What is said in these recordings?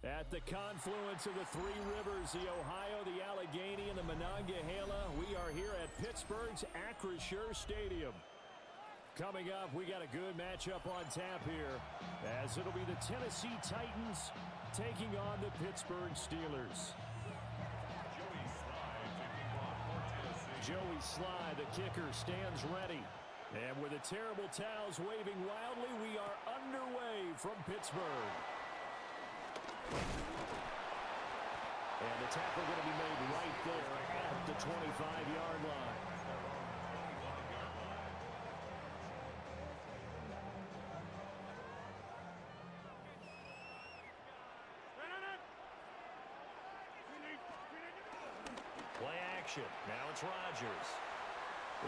At the confluence of the three rivers, the Ohio, the Allegheny, and the Monongahela, we are here at Pittsburgh's Acrisure Stadium. Coming up, we got a good matchup on tap here, as it'll be the Tennessee Titans taking on the Pittsburgh Steelers. Joey Sly, the kicker, stands ready. And with the terrible towels waving wildly, we are underway from Pittsburgh. And the tackle going to be made right there at the 25-yard line. Play action. Now it's Rodgers.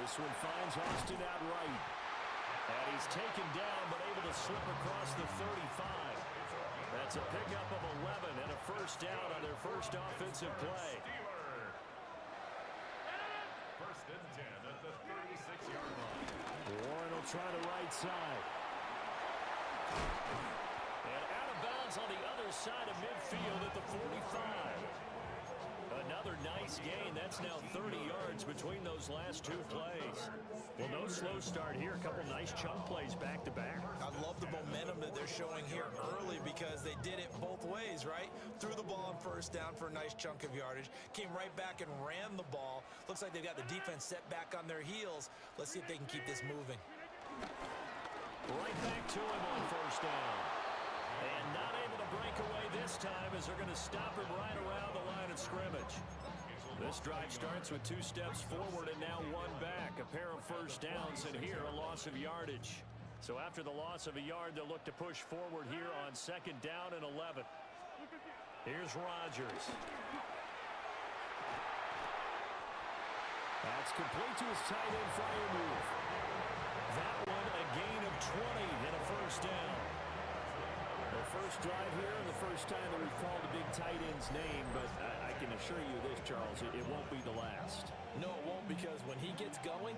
This one finds Austin out right. And he's taken down but able to slip across the 35. That's a pickup of 11 and a first down on their first offensive play. First and 10 at the 36-yard line. Warren will try the right side. And out of bounds on the other side of midfield at the 45. Another nice gain. That's now 30 yards between those last two plays. Well, no slow start here. A couple nice chunk plays back to back. I love the momentum that they're showing here early because they did it both ways, right? Threw the ball on first down for a nice chunk of yardage. Came right back and ran the ball. Looks like they've got the defense set back on their heels. Let's see if they can keep this moving. Right back to him on first down. And not able to break away this time as they're going to stop him right around the line of scrimmage. This drive starts with 2 steps forward and now 1 back. A pair of first downs, and here a loss of yardage. So after the loss of a yard, they'll look to push forward here on 2nd down and 11. Here's Rodgers. That's complete to his tight end fire move. That one a gain of 20 and a first down. The first drive here and the first time that we've called a big tight end's name, but I can assure you this, Charles, it won't be the last. No, it won't, because when he gets going,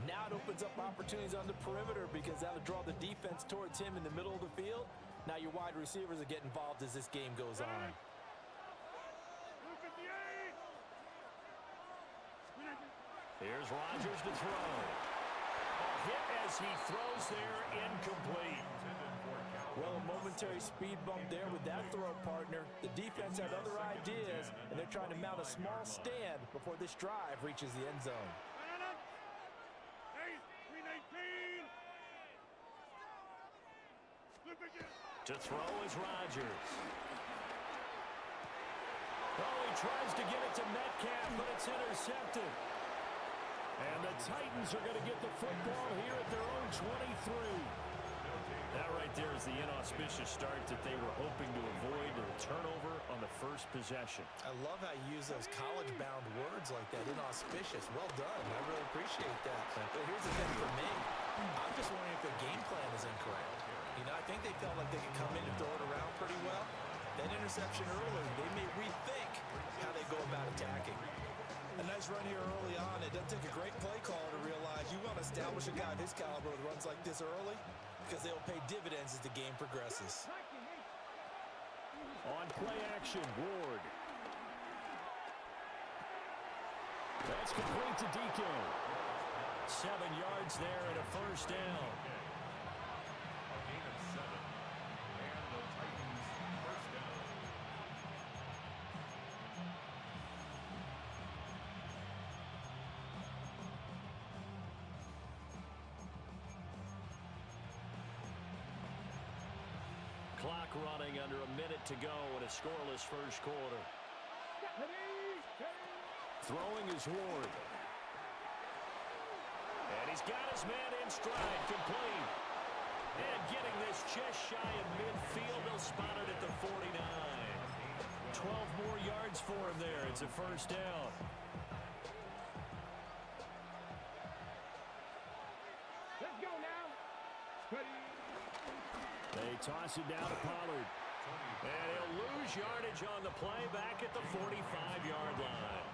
now it opens up opportunities on the perimeter because that'll draw the defense towards him in the middle of the field. Now your wide receivers will get involved as this game goes on. Here's Rodgers to throw. A hit as he throws there, incomplete. Well, a momentary speed bump there with that throw, partner. The defense had other ideas, and they're trying to mount a small stand before this drive reaches the end zone. To throw is Rodgers. Oh, he tries to get it to Metcalf, but it's intercepted. And the Titans are going to get the football here at their own 23. That right there is the inauspicious start that they were hoping to avoid, a turnover on the first possession. I love how you use those college-bound words like that, inauspicious. Well done. I really appreciate that. But here's the thing for me. I'm just wondering if their game plan is incorrect. You know, I think they felt like they could come in and throw it around pretty well. That interception early, they may rethink how they go about attacking. A nice run here early on. It doesn't take a great play caller to realize you want to establish a guy of his caliber with runs like this early because they'll pay dividends as the game progresses. On play action, Ward. That's complete to DK. 7 yards there and a first down. A gain of 7. And the Titans first down. Clock running under a minute to go in a scoreless first quarter. Throwing is Ward. And he's got his man in stride, complete. And getting this just shy of midfield, they'll spot it at the 49. 12 more yards for him there. It's a first down. Let's go now. They toss it down to Pollard. And he'll lose yardage on the play back at the 45-yard line.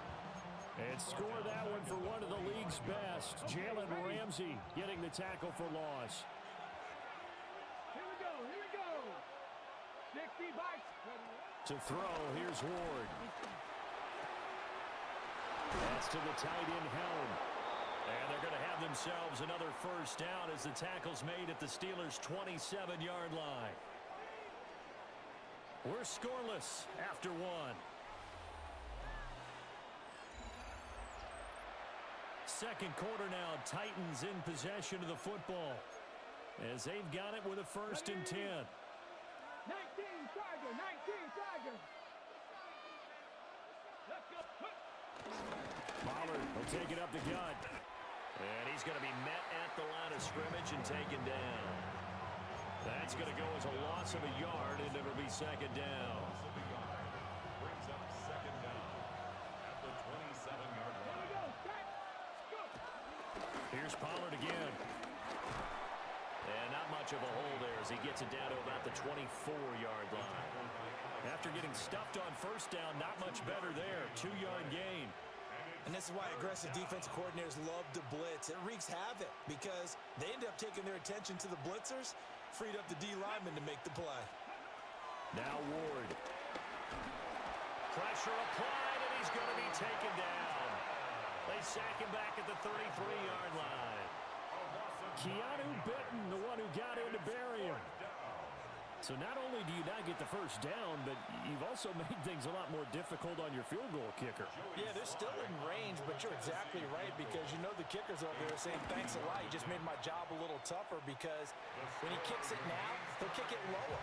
And score that one for one of the league's best. Jalen Ramsey getting the tackle for loss. Here we go. 60. To throw, here's Ward. That's to the tight end, Helm. And they're going to have themselves another first down as the tackle's made at the Steelers' 27-yard line. We're scoreless after one. Second quarter now, Titans in possession of the football as they've got it with a 1st and 10. 19 Charger, 19 Charger. Let's go. Pollard will take it up the gut. And he's going to be met at the line of scrimmage and taken down. That's going to go as a loss of a yard, and it'll be 2nd down. Brings up 2nd down at the 27-yard line. Here's Pollard again. And not much of a hole there as he gets it down to about the 24-yard line. After getting stuffed on 1st down, not much better there. 2-yard gain. And this is why aggressive defensive coordinators love to blitz. It wreaks havoc because they end up taking their attention to the blitzers, freed up the D lineman to make the play. Now Ward. Pressure applied, and he's going to be taken down. They sack him back at the 33-yard line. Keanu Bitten, the one who got in to bury him. So not only do you not get the 1st down, but you've also made things a lot more difficult on your field goal kicker. Yeah, they're still in range, but you're exactly right because you know the kickers over there are saying, thanks a lot, you just made my job a little tougher because when he kicks it now, he'll kick it lower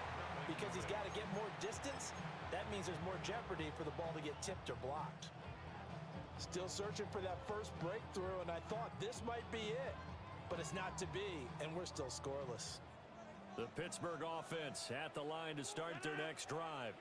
because he's got to get more distance. That means there's more jeopardy for the ball to get tipped or blocked. Still searching for that first breakthrough, and I thought this might be it, but it's not to be, and we're still scoreless. The Pittsburgh offense at the line to start their next drive.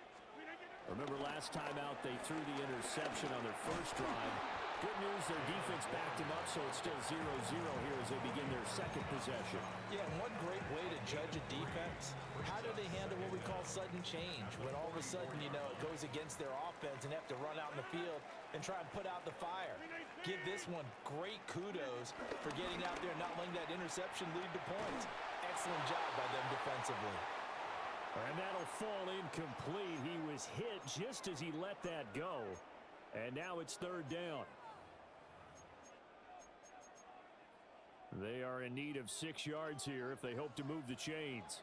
Remember last time out they threw the interception on their first drive. Good news, their defense backed them up, so it's still 0-0 here as they begin their 2nd possession. Yeah, and one great way to judge a defense, how do they handle what we call sudden change? When all of a sudden, you know, it goes against their offense and have to run out in the field and try and put out the fire. Give this one great kudos for getting out there and not letting that interception lead to points. Excellent job by them defensively. And that'll fall incomplete. He was hit just as he let that go. And now it's 3rd down. They are in need of 6 yards here if they hope to move the chains.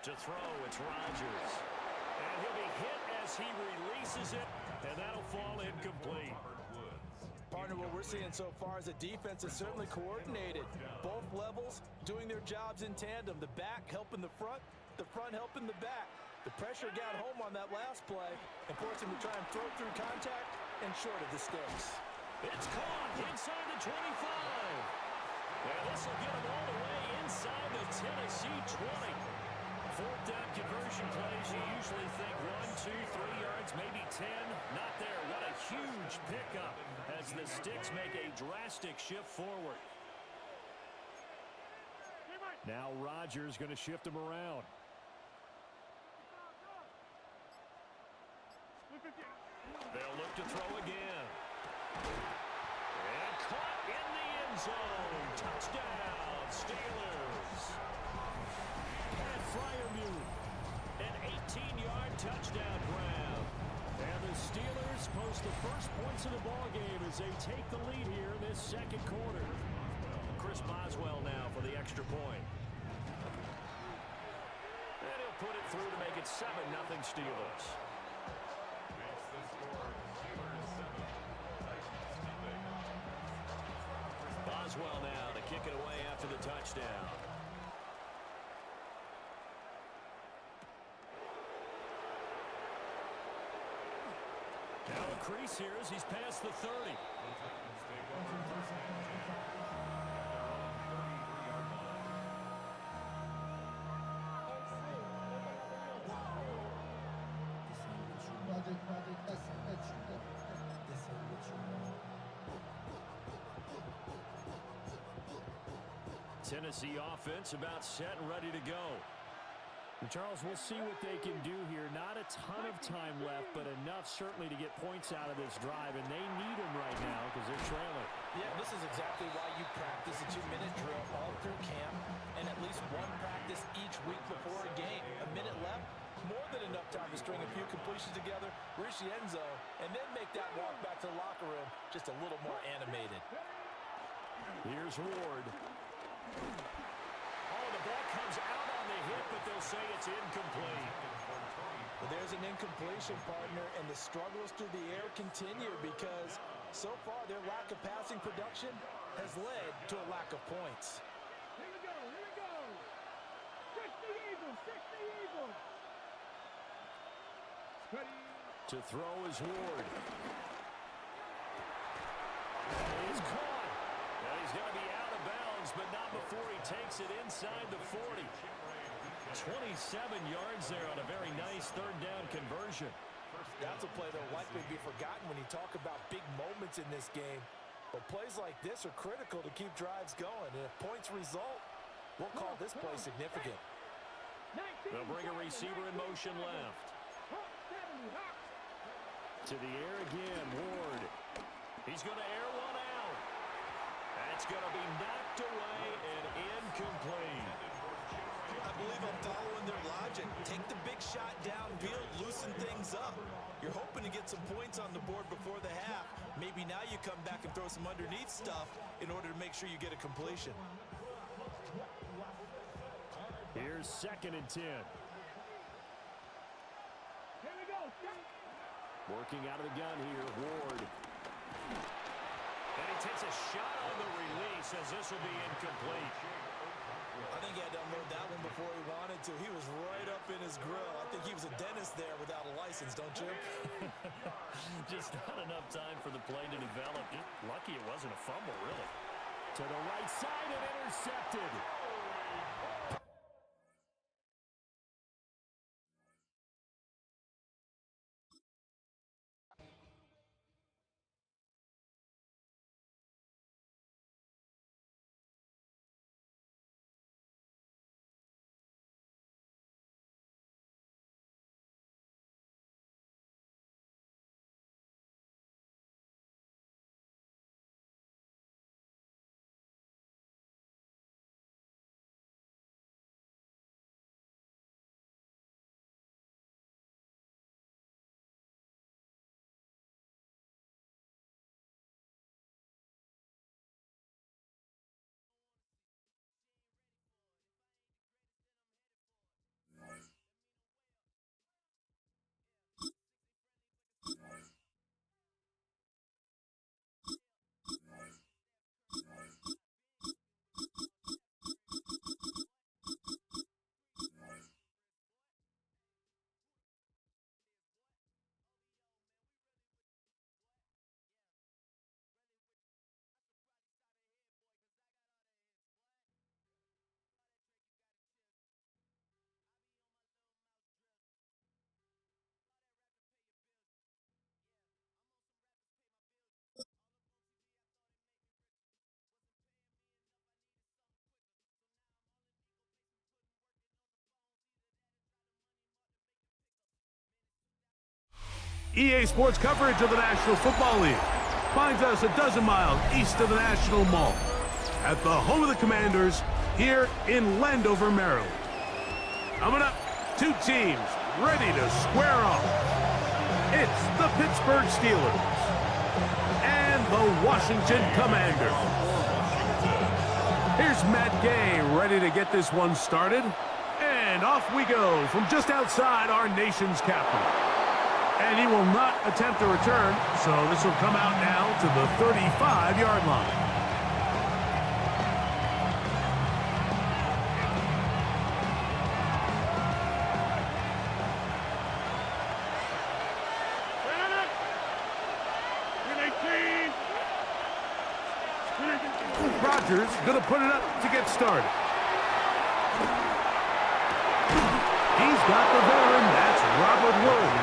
To throw, it's Rodgers. And he'll be hit as he releases it. And that'll fall incomplete. Partner, what we're seeing so far is the defense is certainly coordinated. Both levels doing their jobs in tandem. The back helping the front helping the back. The pressure got home on that last play and forced him to try and throw through contact and short of the sticks. It's caught inside the 25. And this will get him all the way inside the Tennessee 20. 4th down conversion plays, you usually think 1, 2, 3 yards, maybe 10. Not there. What a huge pickup as the sticks make a drastic shift forward. Now Rodgers going to shift him around. They'll look to throw again. And caught in the end zone. Touchdown, Steelers. Pat Freiermuth, an 18-yard touchdown grab. And the Steelers post the first points of the ballgame as they take the lead here in this 2nd quarter. Chris Boswell now for the extra point. And he'll put it through to make it 7-0 Steelers. Boswell now to kick it away after the touchdown. Now a crease here as he's past the 30. Tennessee offense about set and ready to go. And Charles, we'll see what they can do here. Not a ton of time left, but enough certainly to get points out of this drive, and they need them right now because they're trailing. Yeah, this is exactly why you practice a 2-minute drill all through camp and at least one practice each week before a game. A minute left, more than enough time to string a few completions together, reach the end zone, and then make that walk back to the locker room just a little more animated. Here's Ward. Oh, the ball comes out on the hit, but they'll say it's incomplete. Well, there's an incompletion, partner, and the struggles through the air continue because so far their lack of passing production has led to a lack of points. Here we go, here we go. Check the Eagles, check the Eagles. Ready. To throw is Ward. He's caught. And he's going to be out of bounds, but not before he takes it inside the 40. 27 yards there on a very nice third down conversion. That's a play that will likely be forgotten when you talk about big moments in this game. But plays like this are critical to keep drives going. And if points result, we'll call this play significant. They'll bring a receiver in motion left. To the air again, Ward. He's going to air one out. That's going to be knocked away and incomplete. I believe I'm following their logic. Take the big shot downfield, loosen things up. You're hoping to get some points on the board before the half. Maybe now you come back and throw some underneath stuff in order to make sure you get a completion. Here's 2nd and 10. Here we go, Working out of the gun here, Ward. And he takes a shot on the release as this will be incomplete. I think he had to unload that one before he wanted to. He was right up in his grill. I think he was a dentist there without a license, don't you? Just not enough time for the play to develop. Lucky it wasn't a fumble, really. To the right side and intercepted. EA Sports coverage of the National Football League finds us a dozen miles east of the National Mall at the home of the Commanders here in Landover, Maryland. Coming up, two teams ready to square off. It's the Pittsburgh Steelers and the Washington Commanders. Here's Matt Gay ready to get this one started. And off we go from just outside our nation's capital. And he will not attempt a return, so this will come out now to the 35-yard line. Rodgers going to put it up to get started. He's got the veteran, that's Robert Woods.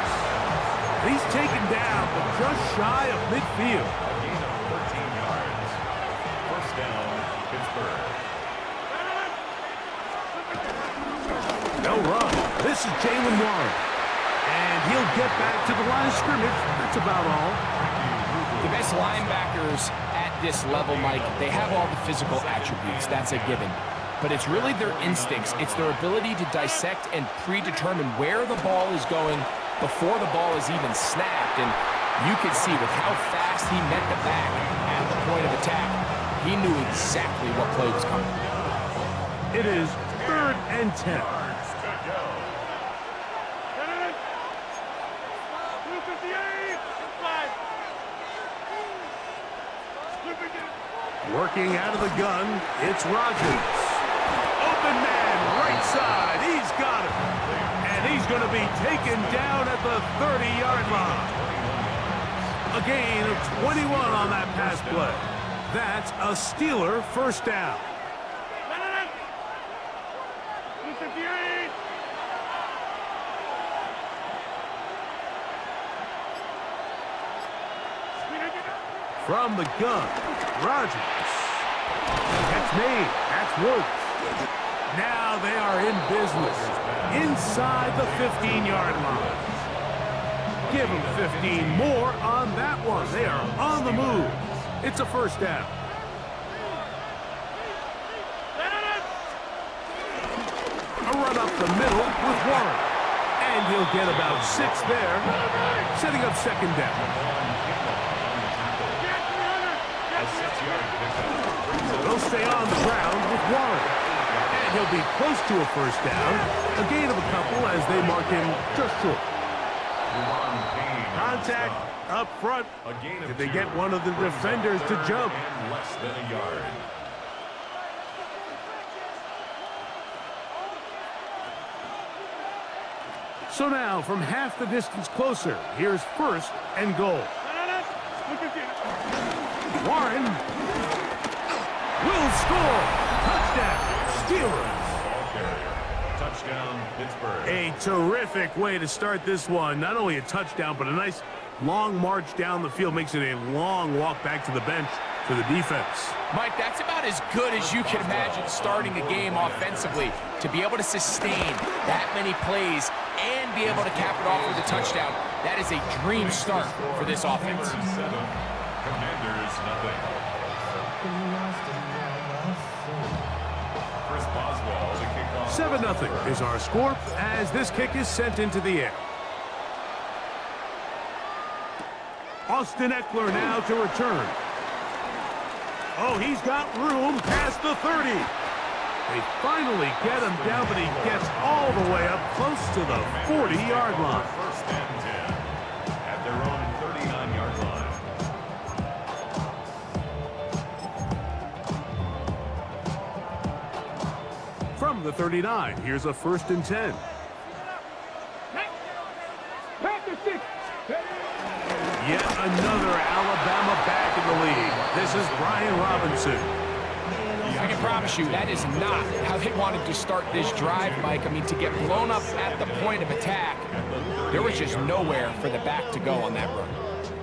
He's taken down, but just shy of midfield. A gain of 14 yards. First down, Pittsburgh. No run. This is Jalen Warren. And he'll get back to the line of scrimmage. That's about all. The best linebackers at this level, Mike, they have all the physical attributes. That's a given. But it's really their instincts. It's their ability to dissect and predetermine where the ball is going before the ball is even snapped. And you can see with how fast he met the back at the point of attack, he knew exactly what play was coming. It is 3rd and 10. Working out of the gun, it's Rogers. Open man, right side. He's got it. And he's going to be taken down at the 30-yard line. A gain of 21 on that pass play. That's a Steeler first down. From the gun, Rogers. That's made. That's Woods. Now they are in business. Inside the 15-yard line. Give them 15 more on that one. They are on the move. It's a first down. A run up the middle with Warren. And he'll get about 6 there. Setting up second down. They'll stay on the ground with Warren. And he'll be close to a first down. A gain of a couple as they mark him just short. Contact up front. Did they get one of the defenders to jump? Less than a yard. So now, from half the distance closer, here's 1st and goal. Warren will score. Touchdown, Steelers. Touchdown, Pittsburgh. A terrific way to start this one. Not only a touchdown, but a nice long march down the field. Makes it a long walk back to the bench for the defense. Mike, that's about as good as you can imagine starting a game offensively. To be able to sustain that many plays and be able to cap it off with a touchdown, that is a dream start for this offense. Commanders, nothing. Chris Boswell, the kickoff. 7-0 is our score as this kick is sent into the air. Austin Eckler now to return. Oh, he's got room past the 30. They finally get him down, but he gets all the way up close to the 40-yard line. First and 10 at their own 39-yard line. From the 39, here's a 1st and 10. Yet another Alabama back in the league. This is Brian Robinson. I can promise you that is not how they wanted to start this drive, Mike. I mean, to get blown up at the point of attack, there was just nowhere for the back to go on that run.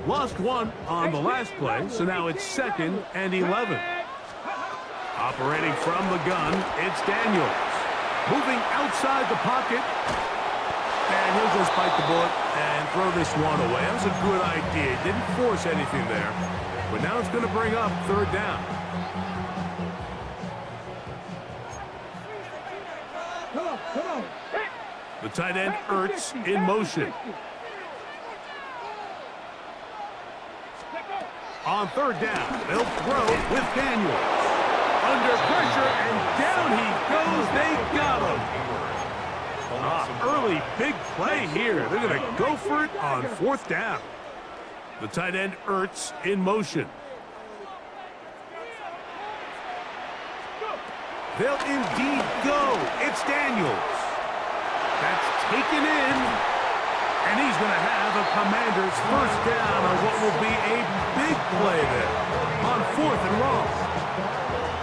Lost one on the last play, so now it's 2nd and 11. Operating from the gun, it's Daniels. Moving outside the pocket. And he'll just bite the bullet and throw this one away. That was a good idea. He didn't force anything there. But now it's going to bring up 3rd down. The tight end, Ertz, in motion. On 3rd down, they'll throw with Daniels. Under pressure, and down he goes. They got him. Early big play here. They're going to go for it on 4th down. The tight end, Ertz, in motion. They'll indeed go. It's Daniels. That's taken in. And he's going to have a Commander's first down on what will be a big play there on 4th and long.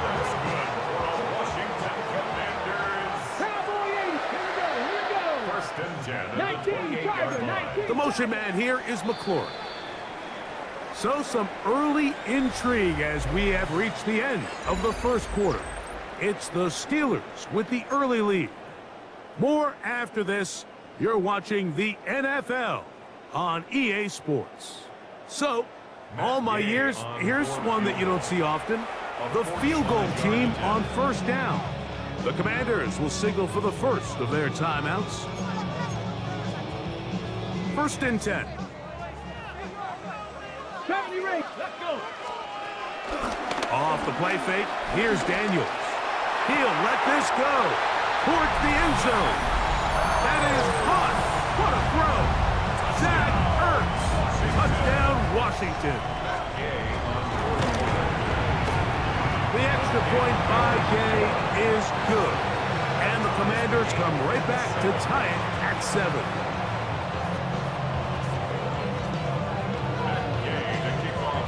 That's good for a Washington Commanders. First and 10. The motion man here is McLaurin. So some early intrigue as we have reached the end of the first quarter. It's the Steelers with the early lead. More after this. You're watching the NFL on EA Sports. So, All my years, here's one that you don't see often. The field goal team on first down. The Commanders will signal for the first of their timeouts. 1st and 10. Company race, let's go. Off the play fake, here's Daniels. He'll let this go towards the end zone. That is caught. What a throw. Zach Ertz. Touchdown, Washington. The extra point by Gay is good. And the Commanders come right back to tie it at 7.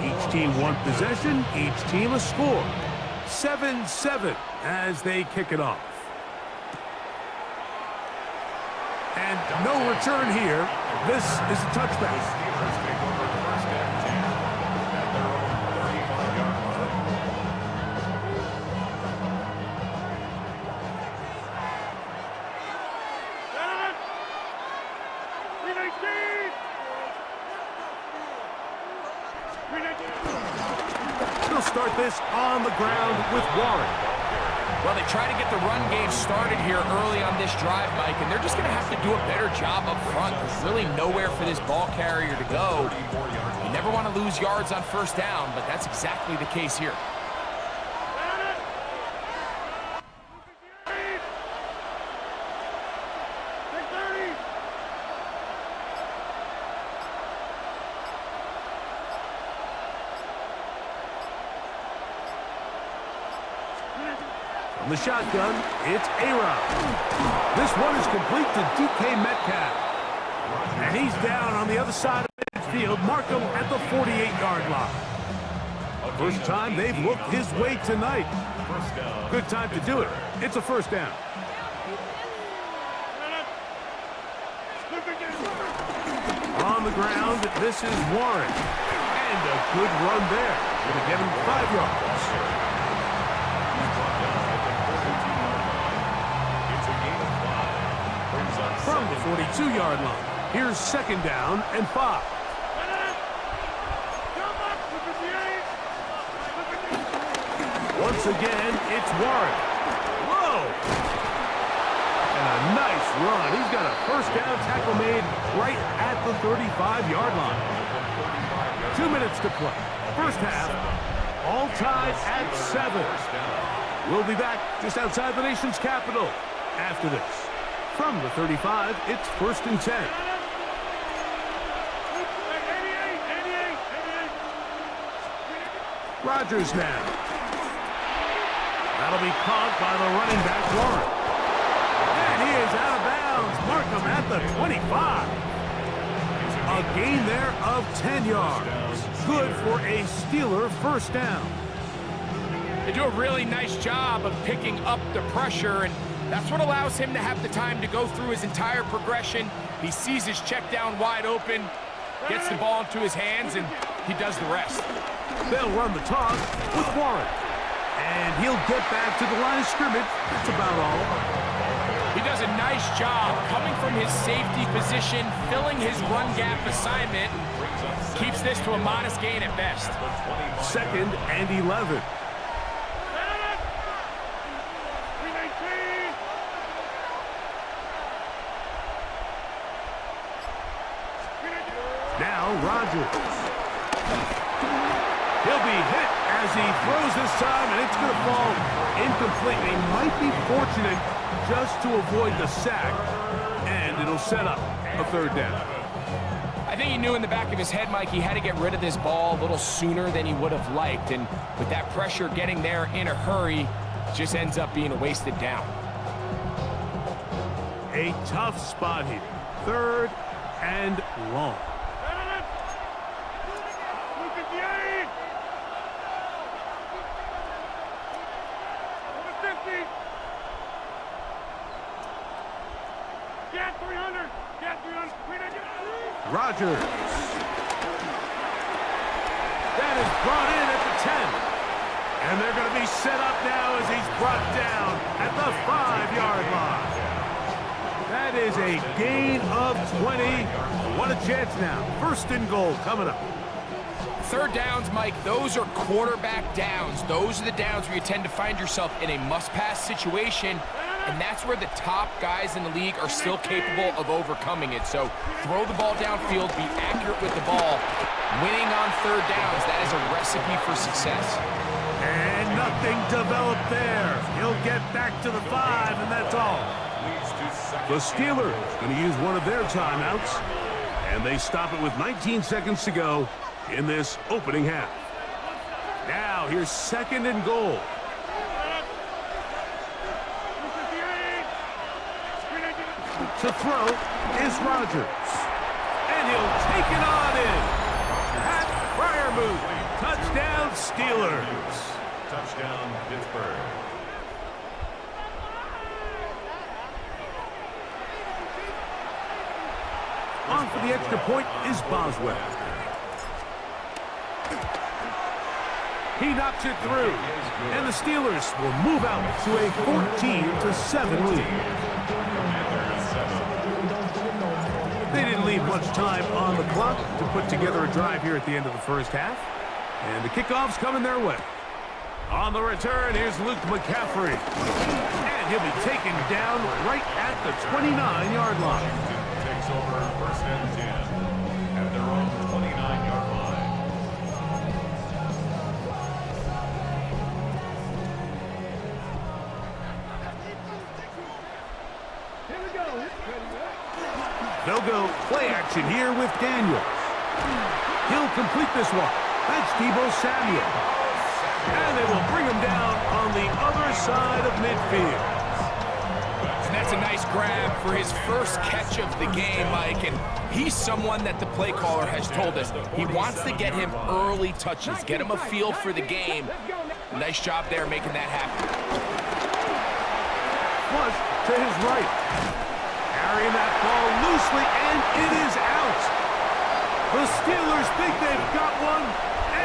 Each team one possession, each team a score. 7-7 as they kick it off. And no return here. This is a touchback. They'll start this on the ground with Warren. Well, they try to get the run game started here early on this drive, Mike, and they're just going to have to do a better job up front. There's really nowhere for this ball carrier to go. You never want to lose yards on first down, but that's exactly the case here. From the shotgun, it's A-Rod. This one is complete to DK Metcalf. And he's down on the other side of midfield. Mark him at the 48-yard line. First time they've looked his way tonight. Good time to do it. It's a first down. On the ground, this is Warren. And a good run there. Gonna get him 5 yards. From the 42-yard line, here's 2nd down and 5. Once again, it's Warren. Whoa! And a nice run. He's got a first down tackle made right at the 35-yard line. 2 minutes to play. First half, all tied at 7. We'll be back just outside the nation's capital after this. From the 35, it's 1st and 10. Rodgers now. That'll be caught by the running back, Warren. And he is out of bounds. Mark him at the 25. A gain there of 10 yards. Good for a Steeler first down. They do a really nice job of picking up the pressure, and that's what allows him to have the time to go through his entire progression. He sees his check down wide open, gets the ball into his hands, and he does the rest. They'll run the toss with Warren. And he'll get back to the line of scrimmage. That's about all. He does a nice job coming from his safety position, filling his run gap assignment, keeps this to a modest gain at best. 2nd and 11. Now Rodgers. He'll be hit as he throws this time, and it's going to fall incomplete. They might be fortunate just to avoid the sack, and it'll set up a 3rd down. I think he knew in the back of his head, Mike, he had to get rid of this ball a little sooner than he would have liked, and with that pressure getting there in a hurry, just ends up being a wasted down. A tough spot here. 3rd and long. Rodgers. That is brought in at the 10. And they're going to be set up now as he's brought down at the 5-yard line. That is a gain of 20. What a chance now. 1st and goal coming up. Third downs, Mike, those are quarterback downs. Those are the downs where you tend to find yourself in a must-pass situation, and that's where the top guys in the league are still capable of overcoming it. So throw the ball downfield, be accurate with the ball. Winning on third downs, that is a recipe for success. And nothing developed there. He'll get back to the 5, and that's all. The Steelers going to use one of their timeouts, and they stop it with 19 seconds to go in this opening half. Now, here's 2nd and goal. To throw is Rodgers. And he'll take it on in. Pat Fryermuth. Touchdown, Steelers. Touchdown, Pittsburgh. On for the extra point is Boswell. He knocks it through, and the Steelers will move out to a 14-7 lead. They didn't leave much time on the clock to put together a drive here at the end of the first half, and the kickoff's coming their way. On the return, here's Luke McCaffrey, and he'll be taken down right at the 29-yard line. Takes over 1st and 10 at their own 29-yard line. Here we go. They'll go play action here with Daniels. He'll complete this one. That's Deebo Samuel. And they will bring him down on the other side of midfield. And that's a nice grab for his first catch of the game, Mike. And he's someone that the play caller has told us he wants to get him early touches, get him a feel for the game. Nice job there making that happen. Flush to his right. Carrying that ball loosely, and it is out. The Steelers think they've got one,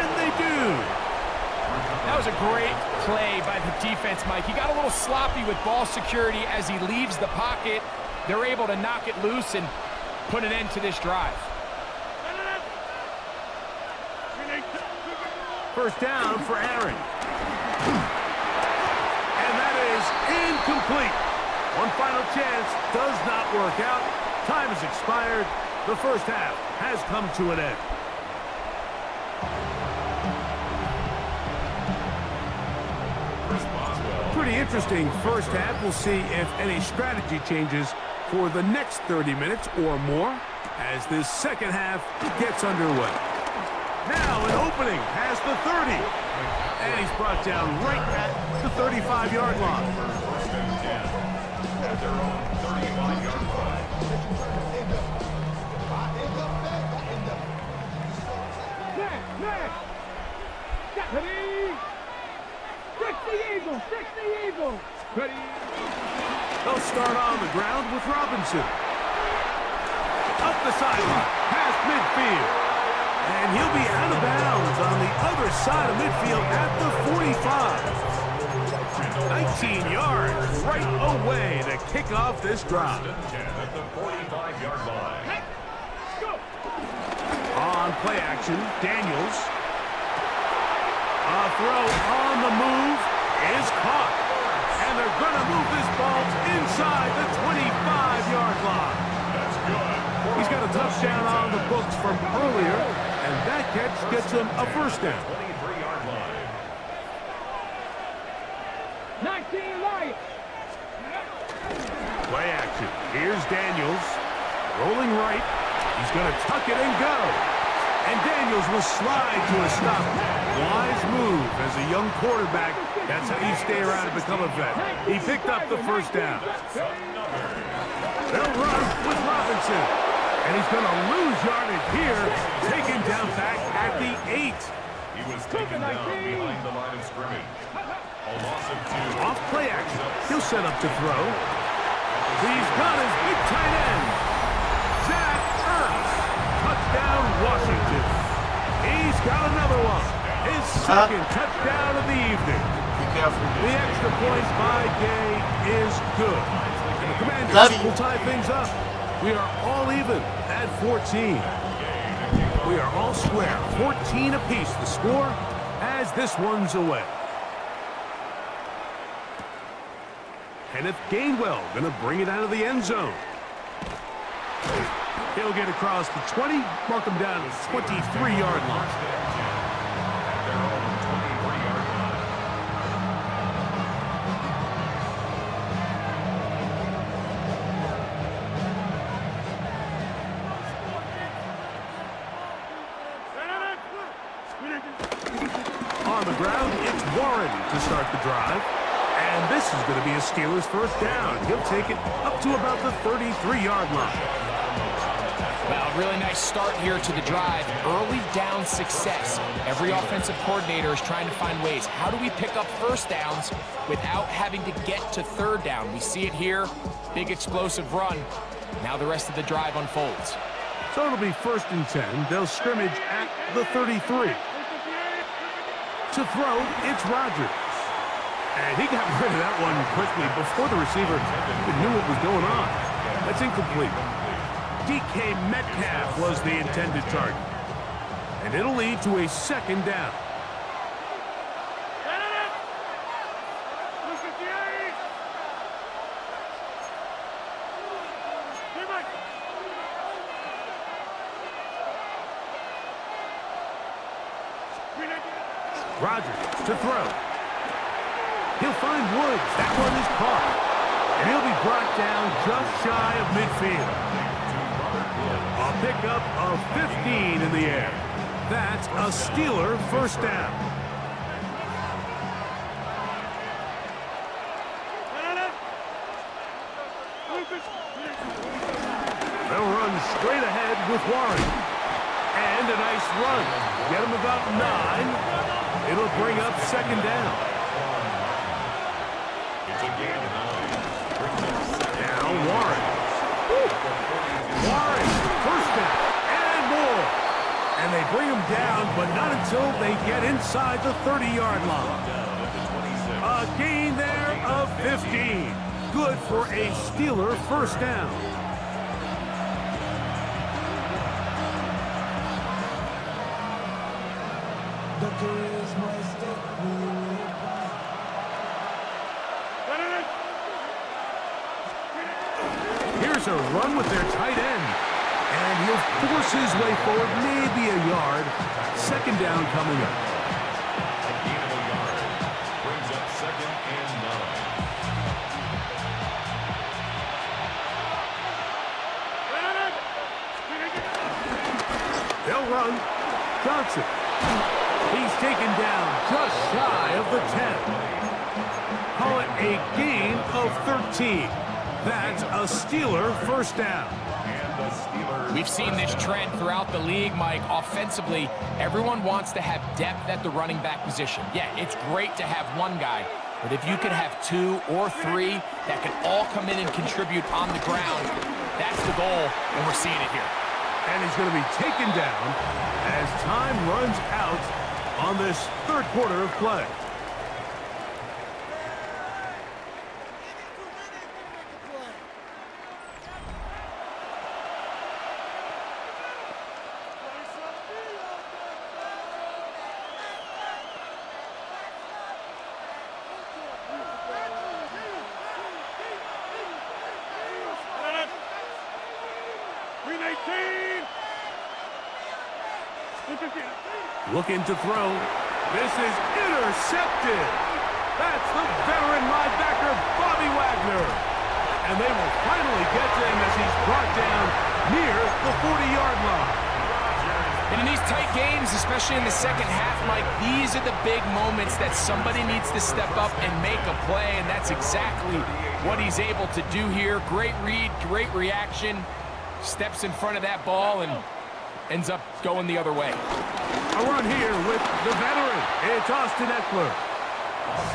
and they do. That was a great play by the defense, Mike. He got a little sloppy with ball security as he leaves the pocket. They're able to knock it loose and put an end to this drive. First down for Aaron. And that is incomplete. One final chance does not work out. Time has expired. The first half has come to an end. Pretty interesting first half. We'll see if any strategy changes for the next 30 minutes or more as this second half gets underway. Now an opening past the 30. And he's brought down right at the 35-yard line. First and 10 at their own 35-yard line. Ready? Fix the Eagles! Fix the Eagles! Ready? They'll start on the ground with Robinson. Up the sideline, past midfield. And he'll be out of bounds on the other side of midfield at the 45. 19 yards right away to kick off this drive. 10 at the 45-yard line. Hey, go! On play action, Daniels. A throw on the move is caught. And they're going to move this ball inside the 25-yard line. That's good. He's got a touchdown on the books from earlier, and that catch gets him a first down. 23-yard line. 19 Lions! Play action. Here's Daniels. Rolling right. He's going to tuck it and go. And Daniels will slide to a stop. Wise move as a young quarterback. That's how you stay around and become a vet. He picked up the first down. They'll run with Robinson. And he's going to lose yardage here. Taken down back at the 8. He was taken down behind the line of scrimmage. A loss of 2. Off play action. He'll set up to throw. He's got his big tight end. Zach Ertz. Touchdown, Washington. He's got another one. His second touchdown of the evening. The extra point by Gay is good. And the Commanders will tie things up. We are all even at 14. We are all square. 14 apiece the score as this one's away. Kenneth Gainwell going to bring it out of the end zone. He'll get across the 20, mark him down at the 23-yard line. On the ground, it's Warren to start the drive. And this is going to be a Steelers first down. He'll take it up to about the 33-yard line. Well, really nice start here to the drive. Early down success. Every offensive coordinator is trying to find ways. How do we pick up first downs without having to get to third down? We see it here. Big explosive run. Now the rest of the drive unfolds. So it'll be 1st and 10. They'll scrimmage at the 33. To throw, it's Rodgers. And he got rid of that one quickly before the receiver even knew what was going on. That's incomplete. DK Metcalf was the intended target. And it'll lead to a 2nd down. Rodgers to throw. He'll find Woods. That one is caught. And he'll be brought down just shy of midfield. A pickup of 15 in the air. That's a Steeler first down. They'll run straight ahead with Warren. And a nice run. Get him about 9. It'll bring up 2nd down. Now Warren. Warren, first down, and more. And they bring him down, but not until they get inside the 30-yard line. A gain there of 15. Good for a Steeler first down. Here's a run with their tight end. And he'll force his way forward, maybe a yard. 2nd down coming up. A gain of a yard. Brings up 2nd and 9. They'll run. Johnson. He's taken down just shy of the 10. Call it a gain of 13. That's a Steeler first down. We've seen this trend throughout the league, Mike. Offensively, everyone wants to have depth at the running back position. Yeah, it's great to have one guy, but if you could have 2 or 3 that can all come in and contribute on the ground, that's the goal, and we're seeing it here. And he's going to be taken down as time runs out on this 3rd quarter of play. Looking to throw. This is intercepted. That's the veteran linebacker, Bobby Wagner. And they will finally get to him as he's brought down near the 40-yard line. And in these tight games, especially in the second half, Mike, these are the big moments that somebody needs to step up and make a play, and that's exactly what he's able to do here. Great read, great reaction. Steps in front of that ball and ends up going the other way. A run here with the veteran. It's Austin Eckler.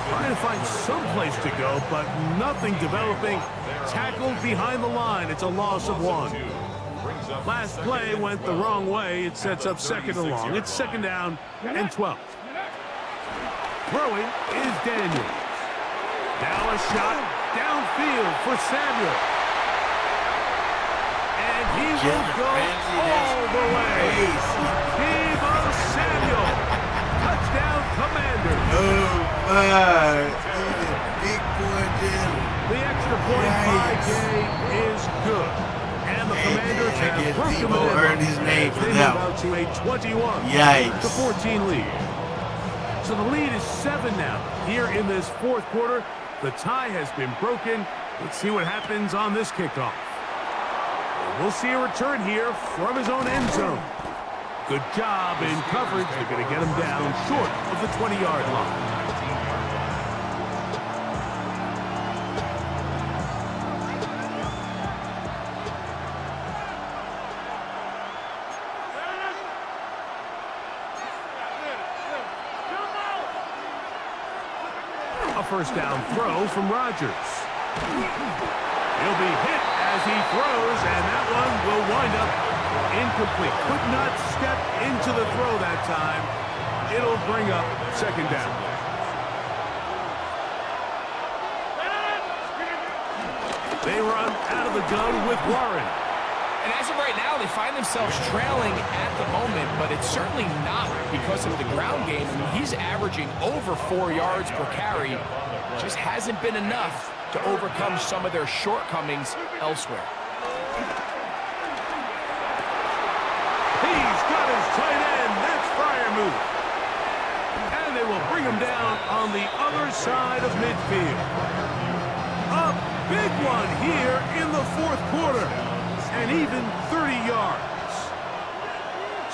Trying to find some place to go, but nothing developing. Tackled behind the line. It's a loss of 1. Last play went the wrong way. It sets up 2nd and long. It's 2nd down and 12. Throwing is Daniels. Now a shot downfield for Samuel. And he will go all the way. Big boy jelly. The extra point 5K is good. And the Commanders have broken the deadlock. earned his name for They that move out to a 21 Yikes. to 14 lead. So the lead is 7 now. Here in this fourth quarter, the tie has been broken. Let's see what happens on this kickoff. We'll see a return here from his own end zone. Good job in coverage. They're going to get him down short of the 20-yard line. A first down throw from Rodgers. He'll be hit as he throws, and that one will wind up incomplete. Could not step into the throw that time. It'll bring up second down. They run out of the gun with Warren. And as of right now, they find themselves trailing at the moment, but it's certainly not because of the ground game. I mean, he's averaging over 4 yards per carry. Just hasn't been enough to overcome some of their shortcomings elsewhere. He's got his tight end. That's Freiermuth. And they will bring him down on the other side of midfield. A big one here in the fourth quarter. And even 30 yards.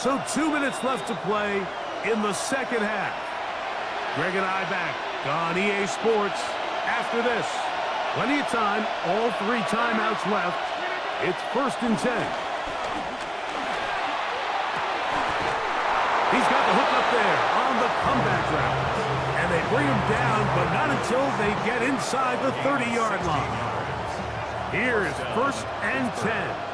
So 2 minutes left to play in the second half. Greg and I back on EA Sports after this. Plenty of time, all 3 timeouts left. It's 1st and 10. He's got the hook up there on the comeback route. And they bring him down, but not until they get inside the 30-yard line. Here is 1st and 10.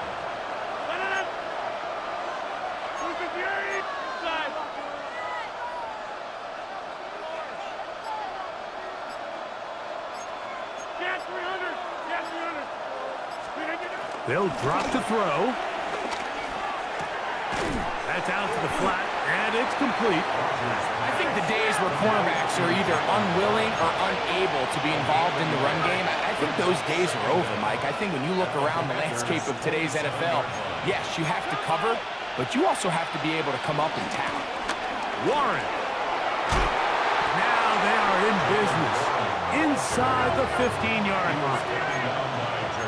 They'll drop to throw. That's out to the flat, and it's complete. I think the days where cornerbacks are either unwilling or unable to be involved in the run game, I think those days are over, Mike. I think when you look around the landscape of today's NFL, yes, you have to cover, but you also have to be able to come up and tackle. Warren. Now they are in business inside the 15-yard line.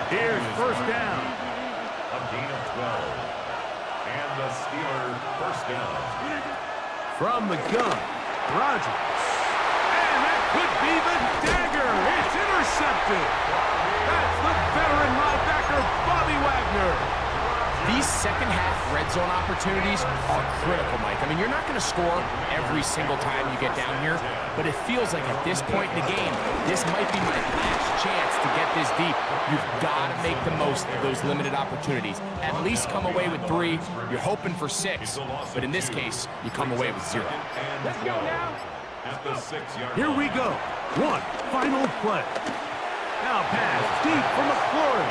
Here's first down. A gain of 12. And the Steelers first down. From the gun, Rodgers. And that could be the dagger. It's intercepted. That's the veteran linebacker, Bobby Wagner. These second-half red zone opportunities are critical, Mike. I mean, you're not going to score every single time you get down here, but it feels like at this point in the game, this might be my last chance to get this deep. You've got to make the most of those limited opportunities. At least come away with 3. You're hoping for 6, but in this case, you come away with 0. Let's go now. At the 6-yard line. Here we go. One final play. Now pass deep from McLaurin.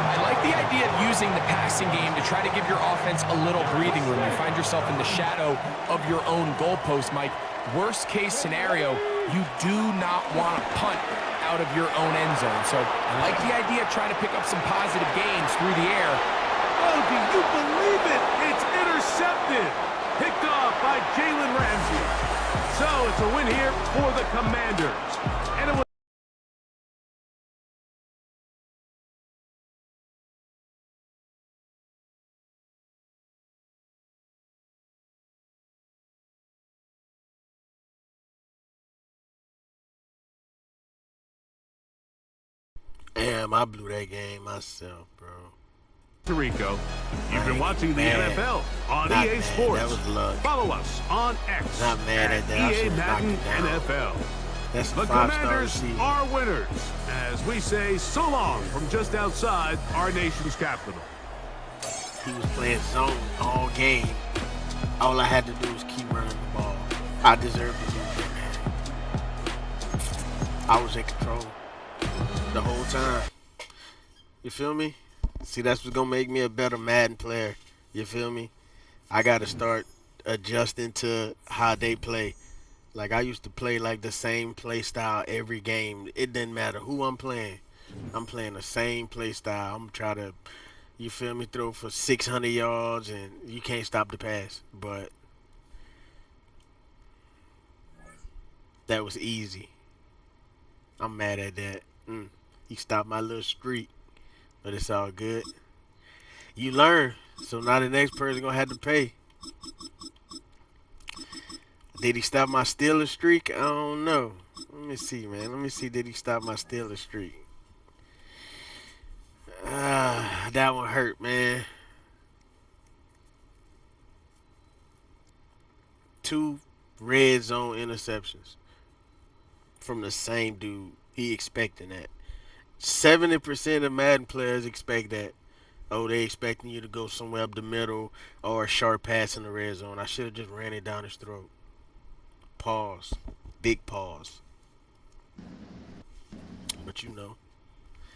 I like the idea of using the passing game to try to give your offense a little breathing room. You find yourself in the shadow of your own goalpost, Mike. Worst case scenario, you do not want to punt out of your own end zone. So I like the idea of trying to pick up some positive gains through the air. Oh, do you believe it? It's intercepted. Picked off by Jalen Ramsey. So it's a win here for the Commanders. And it was Damn, I blew that game myself, bro. Rico. You've been watching the NFL on Not EA mad. Sports. That was luck. Follow us on X Not mad at that. I EA should've knocked Madden it down. NFL. That's The a 5-star Commanders receiver. are winners as we say so long from just outside our nation's capital. He was playing zone all game. All I had to do was keep running the ball. I deserved to do that, man. I was in control the whole time. You feel me? See, that's what's going to make me a better Madden player. You feel me? I got to start adjusting to how they play. Like, I used to play like the same play style every game. It didn't matter who I'm playing. I'm playing the same play style. I'm trying to, you feel me, throw for 600 yards and you can't stop the pass. But that was easy. I'm mad at that. He stopped my little streak. But it's all good. You learn. So now the next person going to have to pay. Did he stop my Steelers streak? I don't know. Let me see, man. Let me see. Did he stop my Steelers streak? That one hurt, man. 2 red zone interceptions from the same dude. He expecting that. 70% of Madden players expect that. Oh, they expecting you to go somewhere up the middle or a sharp pass in the red zone. I should have just ran it down his throat. Pause. Big pause. But you know,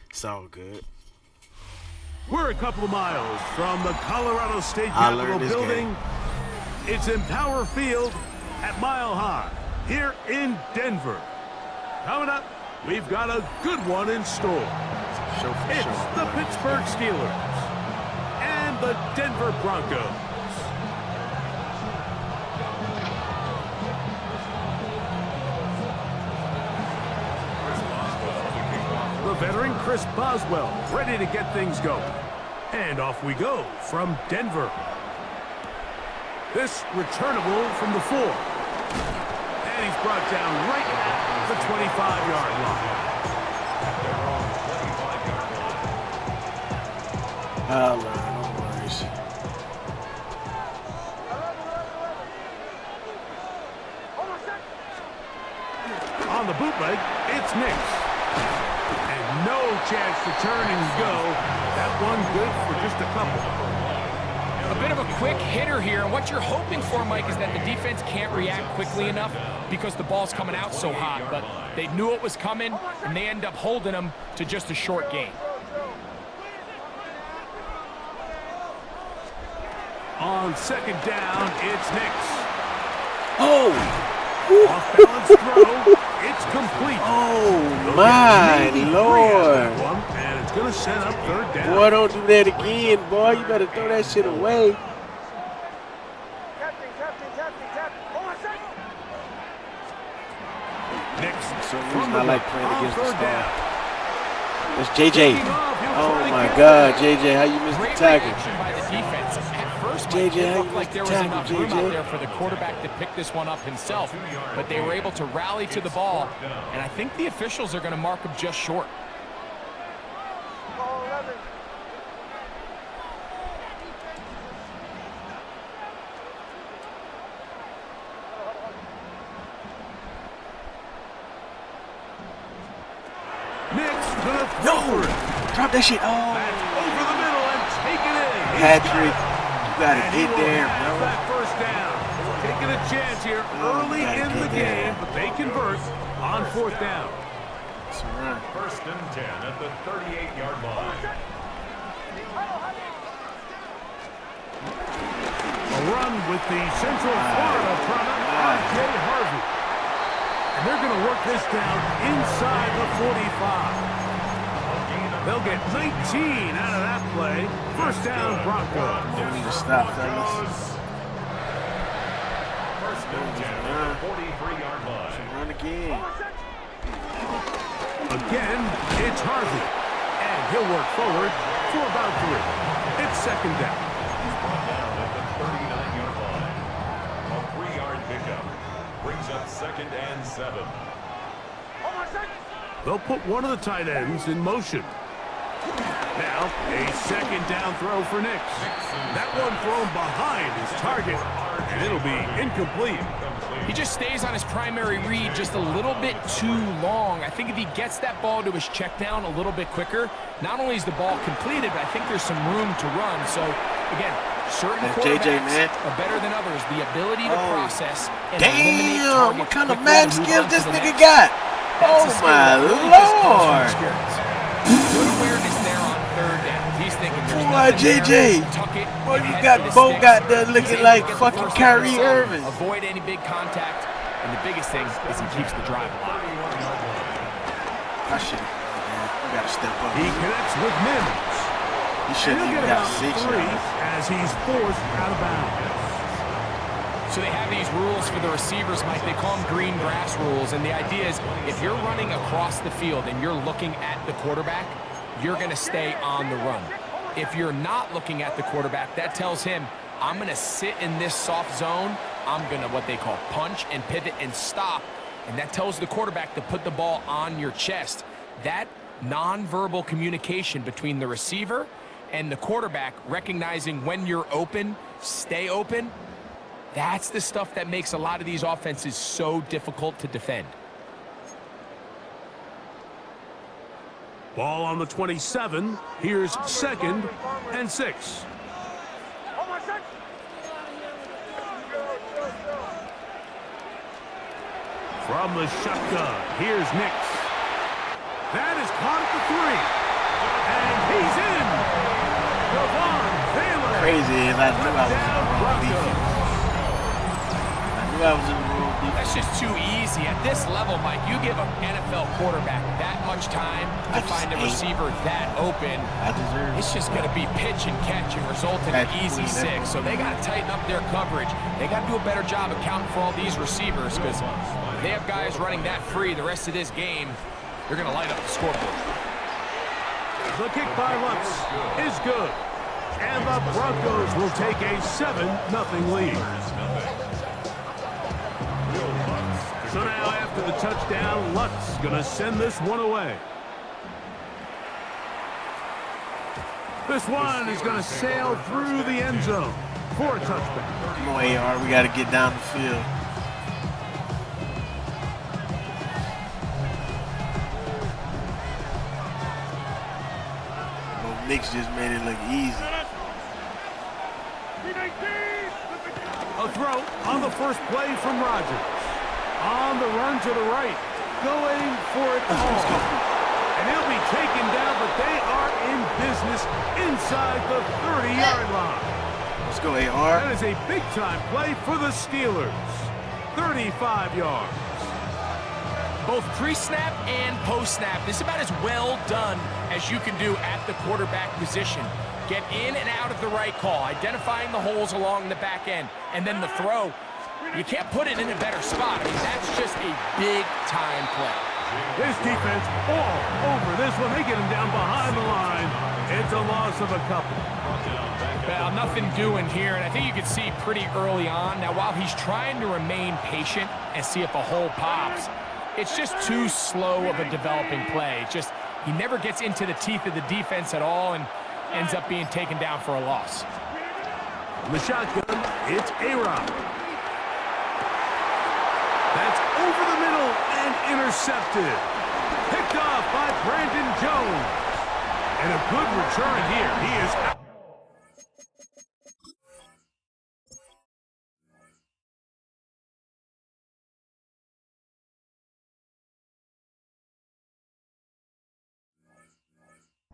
it's all good. We're a couple of miles from the Colorado State Capitol building. Game. It's Empower Field at Mile High here in Denver. Coming up, we've got a good one in store. It's the Pittsburgh Steelers and the Denver Broncos. The veteran Chris Boswell ready to get things going. And off we go from Denver. This returnable from the 4. And he's brought down right at the 25-yard line. Oh, no worries. On the bootleg, it's Nix. And no chance to turn and go. That one good for just a couple. A bit of a quick hitter here, and what you're hoping for, Mike, is that the defense can't react quickly enough because the ball's coming out so hot. But they knew it was coming, and they end up holding them to just a short gain. On second down, it's Nix. Oh! Off-balance throw, it's complete. Oh, my Lord. And it's going to set up third down. Boy, don't do that again, boy. You better throw that shit away. Nix. So reason I like playing against the star. That's JJ. Oh, my God, JJ, how you missed the tackle? By the defense. At first, JJ, it how looked you like there was tackle, enough room JJ? out there for the quarterback to pick this one up himself, but they were able to rally to the ball, and I think the officials are going to mark him just short. Nix gonna throw for it. Drop that shit. Oh, That's over the middle and take it in. Patrick, you got to And he get will there, have bro. that first down. Taking a chance here early in the game, but they convert on fourth down. It's a run. First and 10 at the 38-yard line. A run with the Central Florida product, R.J. Harvey. And they're going to work this down inside the 45. They'll get 19 out of that play. First down, Broncos. We need to stop, fellas. First and 10 at the 43-yard line. Run again. Again, it's Harvey. And he'll work forward for about 3. It's second down. He's brought down at the 39-yard line. A 3-yard pickup brings up second and 7. They'll put one of the tight ends in motion. Now, a second down throw for Nix. That one thrown behind his target, and it'll be incomplete. He just stays on his primary read just a little bit too long. I think if he gets that ball to his check down a little bit quicker, not only is the ball completed, but I think there's some room to run. So, again, certain quarterbacks are better than others. The ability to process and eliminate targets. What kind of quickly mad and move skills on to this the nigga next. got? That's Oh, a skill my that really just comes from Lord. experience. Good awareness there on third down. He's thinking there's Boy, nothing JJ. there. Tuck it. Boy, you head got to the Bo sticks. got there He's looking able to like get the fucking first down Kyrie himself, Irving. Avoid any big contact, And the biggest thing is he keeps the drive alive. I should have, man. You got to step up. He connects with Mims. He should have He'll even get got about 6 3 yards. as he's forced out of bounds. So they have these rules for the receivers, Mike. They call them green grass rules. And the idea is if you're running across the field and you're looking at the quarterback, you're going to stay on the run. If you're not looking at the quarterback, that tells him, I'm going to sit in this soft zone. I'm going to what they call punch and pivot and stop. And that tells the quarterback to put the ball on your chest. That nonverbal communication between the receiver and the quarterback, recognizing when you're open, stay open, that's the stuff that makes a lot of these offenses so difficult to defend. Ball on the 27. Here's 2nd and 6. From the shotgun, here's Nix. That is caught at the 3. And he's in. Crazy is I knew I was in the wrong defense. I knew I was in the wrong defense. That's just too easy. At this level, Mike, you give an NFL quarterback that much time to find a receiver that open. I deserve it. It's just going to be pitch and catch and result in an easy 6. So they got to tighten up their coverage. They got to do a better job accounting for all these receivers because if they have guys running that free the rest of this game, they're going to light up the scoreboard. The kick by Lutz is good. And the Broncos will take a 7-0 lead. So now after the touchdown, Lutz going to send this one away. This one is going to sail through the end zone for a touchback. Come on, AR. We got to get down the field. Knicks just made it look easy. A throw on the first play from Rodgers. On the run to the right. Going for it all. And he'll be taken down, but they are in business inside the 30-yard line. Let's go, AR. That is a big-time play for the Steelers. 35 yards. Both pre-snap and post-snap, this is about as well done as you can do at the quarterback position. Get in and out of the right call, identifying the holes along the back end, and then the throw. You can't put it in a better spot. I mean, that's just a big-time play. This defense all over this one. They get him down behind the line. It's a loss of a couple. Well, nothing doing here, and I think you can see pretty early on. Now, while he's trying to remain patient and see if a hole pops, it's just too slow of a developing play. It's just he never gets into the teeth of the defense at all and ends up being taken down for a loss. The shotgun, it's A-Rod. That's over the middle and intercepted. Picked off by Brandon Jones. And a good return here. He is out.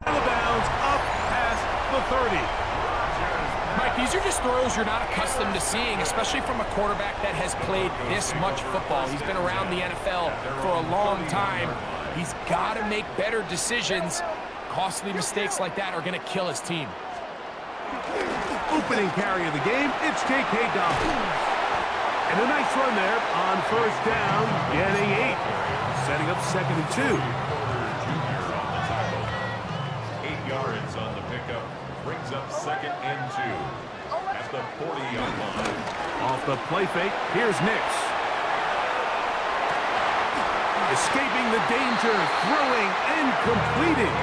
Out of bounds, up past the 30. Mike, these are just throws you're not accustomed to seeing, especially from a quarterback that has played this much football. He's been around the NFL for a long time. He's got to make better decisions. Costly mistakes like that are going to kill his team. Opening carry of the game, it's J.K. Dobbins. And a nice run there on first down, getting 8. Setting up 2nd and 2. 8 yards on the pickup. Brings up 2nd and 2. At the 40-yard line. Off the play fake, here's Nix. Escaping the danger, throwing and completing.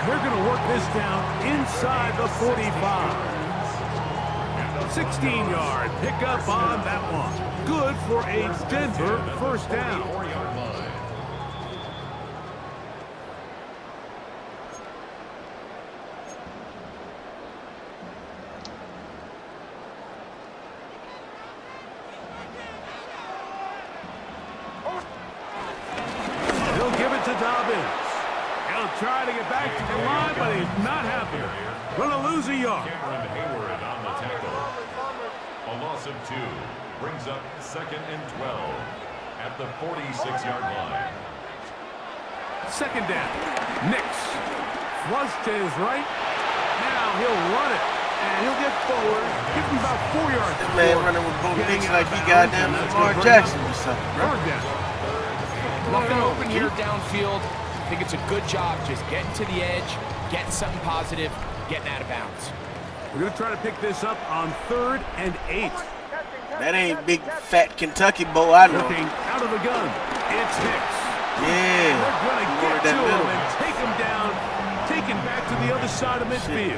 They're going to work this down inside the 45. 16-yard pickup on that one. Good for a Denver first down. 4-yard line. He'll give it to Dobbins. He'll try to get back to the line, but he's not happy. Going to lose a yard. Cameron Hayward on the tackle. A loss of 2. Brings up 2nd and 12 at the 46-yard line. Second down. Nix. Flush to his right. Now he'll run it. And he'll get forward. Give him about 4 yards. This man running with both legs like he goddamn Lamar Jackson or something. Third down. Nothing open here downfield. I think it's a good job just getting to the edge, getting something positive, getting out of bounds. We're going to try to pick this up on 3rd and 8. That ain't big fat Kentucky boy, I know. Looking out of the gun. It's Hicks. Yeah. They're going to get that to middle. him and take him down, take him back to the other side of midfield.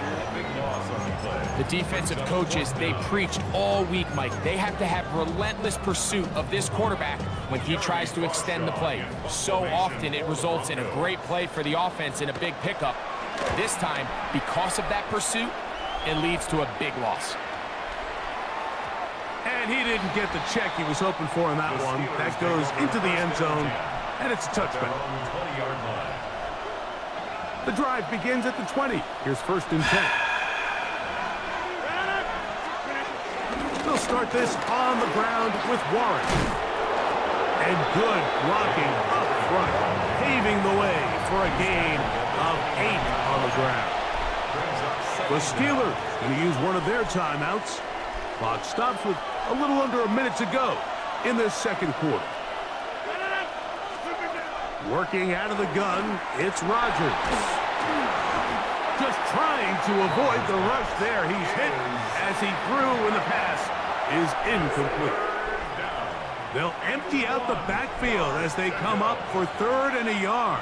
The defensive coaches, they preached all week, Mike. They have to have relentless pursuit of this quarterback when he tries to extend the play. So often it results in a great play for the offense and a big pickup. This time, because of that pursuit, it leads to a big loss. And he didn't get the check he was hoping for in that one. That goes into the end zone, and it's a touchback. The drive begins at the 20. Here's 1st and 10. They'll start this on the ground with Warren. And good blocking up front, paving the way for a gain of 8 on the ground. The Steelers going to use one of their timeouts. Clock stops with a little under a minute to go in this second quarter. Working out of the gun, it's Rodgers. Just trying to avoid the rush there. He's hit as he threw, and the pass is incomplete. They'll empty out the backfield as they come up for 3rd and a yard.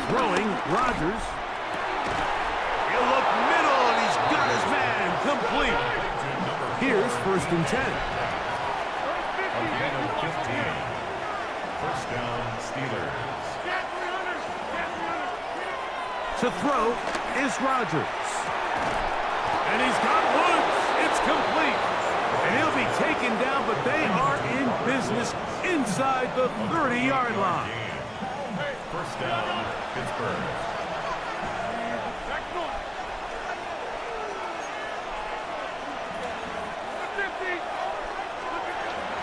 Throwing, Rodgers. He'll look middle, and he's got his man complete. Here's 1st and 10. A gain of 15. First down, Steelers. To throw is Rodgers. And he's got Woods. It's complete. And he'll be taken down, but they are in business inside the 30-yard line. First down, Pittsburgh.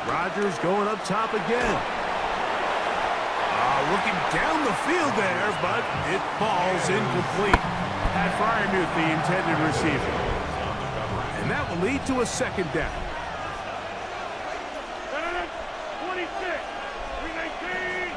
Rodgers going up top again. Looking down the field there, but it falls incomplete. Pat Fryermuth, the intended receiver. And that will lead to a 2nd down. 26, 319.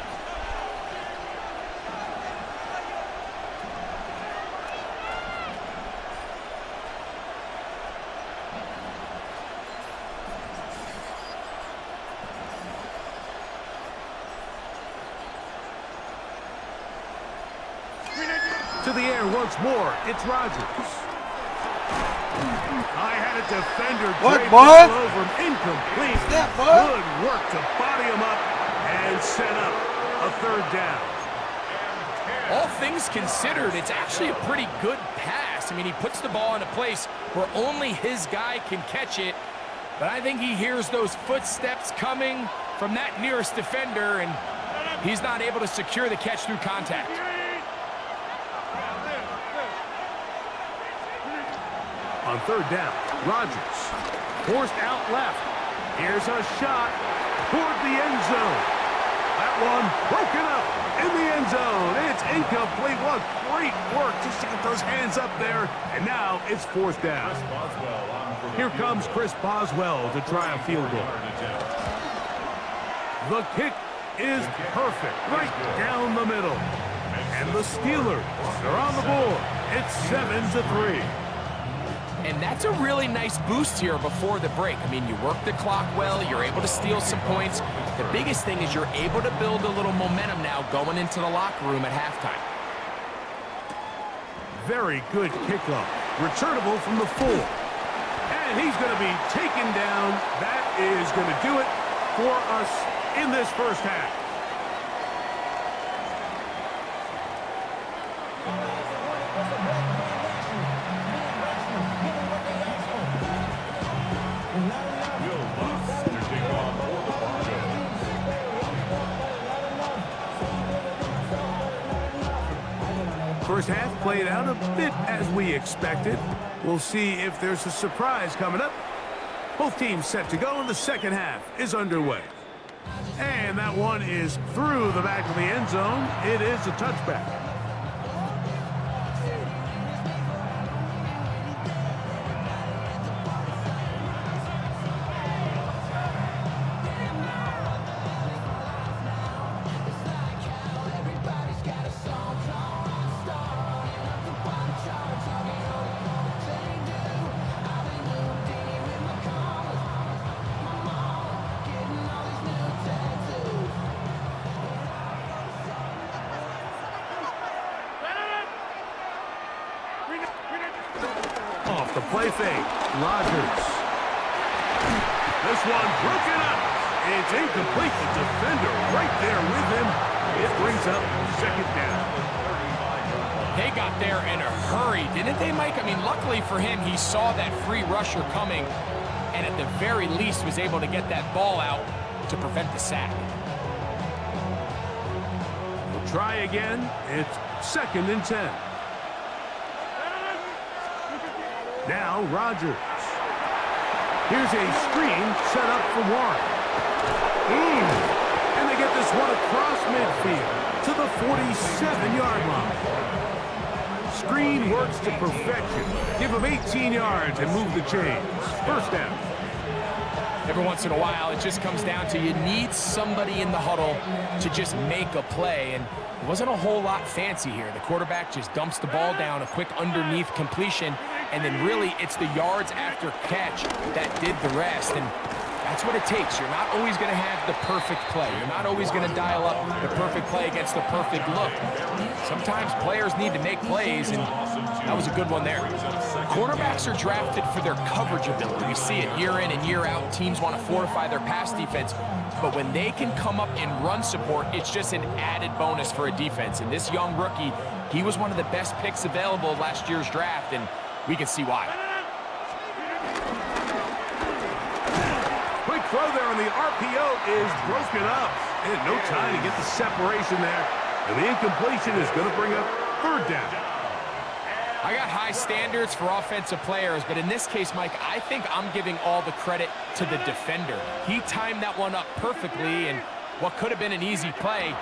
To the air once more, it's Rodgers. I had a defender drape all over him, incomplete. Good work to body him up and set up a 3rd down. All things considered, it's actually a pretty good pass. I mean, he puts the ball in a place where only his guy can catch it. But I think he hears those footsteps coming from that nearest defender, and he's not able to secure the catch through contact. On 3rd down, Rodgers forced out left. Here's a shot toward the end zone. That one broken up in the end zone. It's incomplete. What great work just to get those hands up there. And now it's 4th down. Here comes Chris Boswell to try a field goal. The kick is perfect, right down the middle. And the Steelers are on the board. It's 7-3. And that's a really nice boost here before the break. I mean, you work the clock well, you're able to steal some points. The biggest thing is you're able to build a little momentum now going into the locker room at halftime. Very good kickoff. Returnable from the 4. And he's going to be taken down. That is going to do it for us in this first half. First half played out a bit as we expected. We'll see if there's a surprise coming up. Both teams set to go, and the second half is underway. And that one is through the back of the end zone. It is a touchback. Off the play fake, Rodgers. This one broken up. It's incomplete. The defender right there with him. It brings up second down. They got there in a hurry, didn't they, Mike? I mean, luckily for him, he saw that free rusher coming and at the very least was able to get that ball out to prevent the sack. We'll try again. It's 2nd and 10. Now Rodgers. Here's a screen set up for Warren. And they get this one across midfield to the 47-yard line. Screen works to perfection. Give him 18 yards and move the chains. First down. Every once in a while, it just comes down to you need somebody in the huddle to just make a play, and it wasn't a whole lot fancy here. The quarterback just dumps the ball down, a quick underneath completion, and then really it's the yards after catch that did the rest, and that's what it takes. You're not always going to have the perfect play. You're not always going to dial up the perfect play against the perfect look. Sometimes players need to make plays, and that was a good one there. Quarterbacks are drafted for their coverage ability. We see it year in and year out. Teams want to fortify their pass defense, but when they can come up in run support, it's just an added bonus for a defense. And this young rookie, he was one of the best picks available last year's draft, and we can see why. Quick throw there, and the RPO is broken up. And no time to get the separation there. And the incompletion is going to bring up 3rd down. I got high standards for offensive players, but in this case, Mike, I think I'm giving all the credit to the defender. He timed that one up perfectly, and what could have been an easy play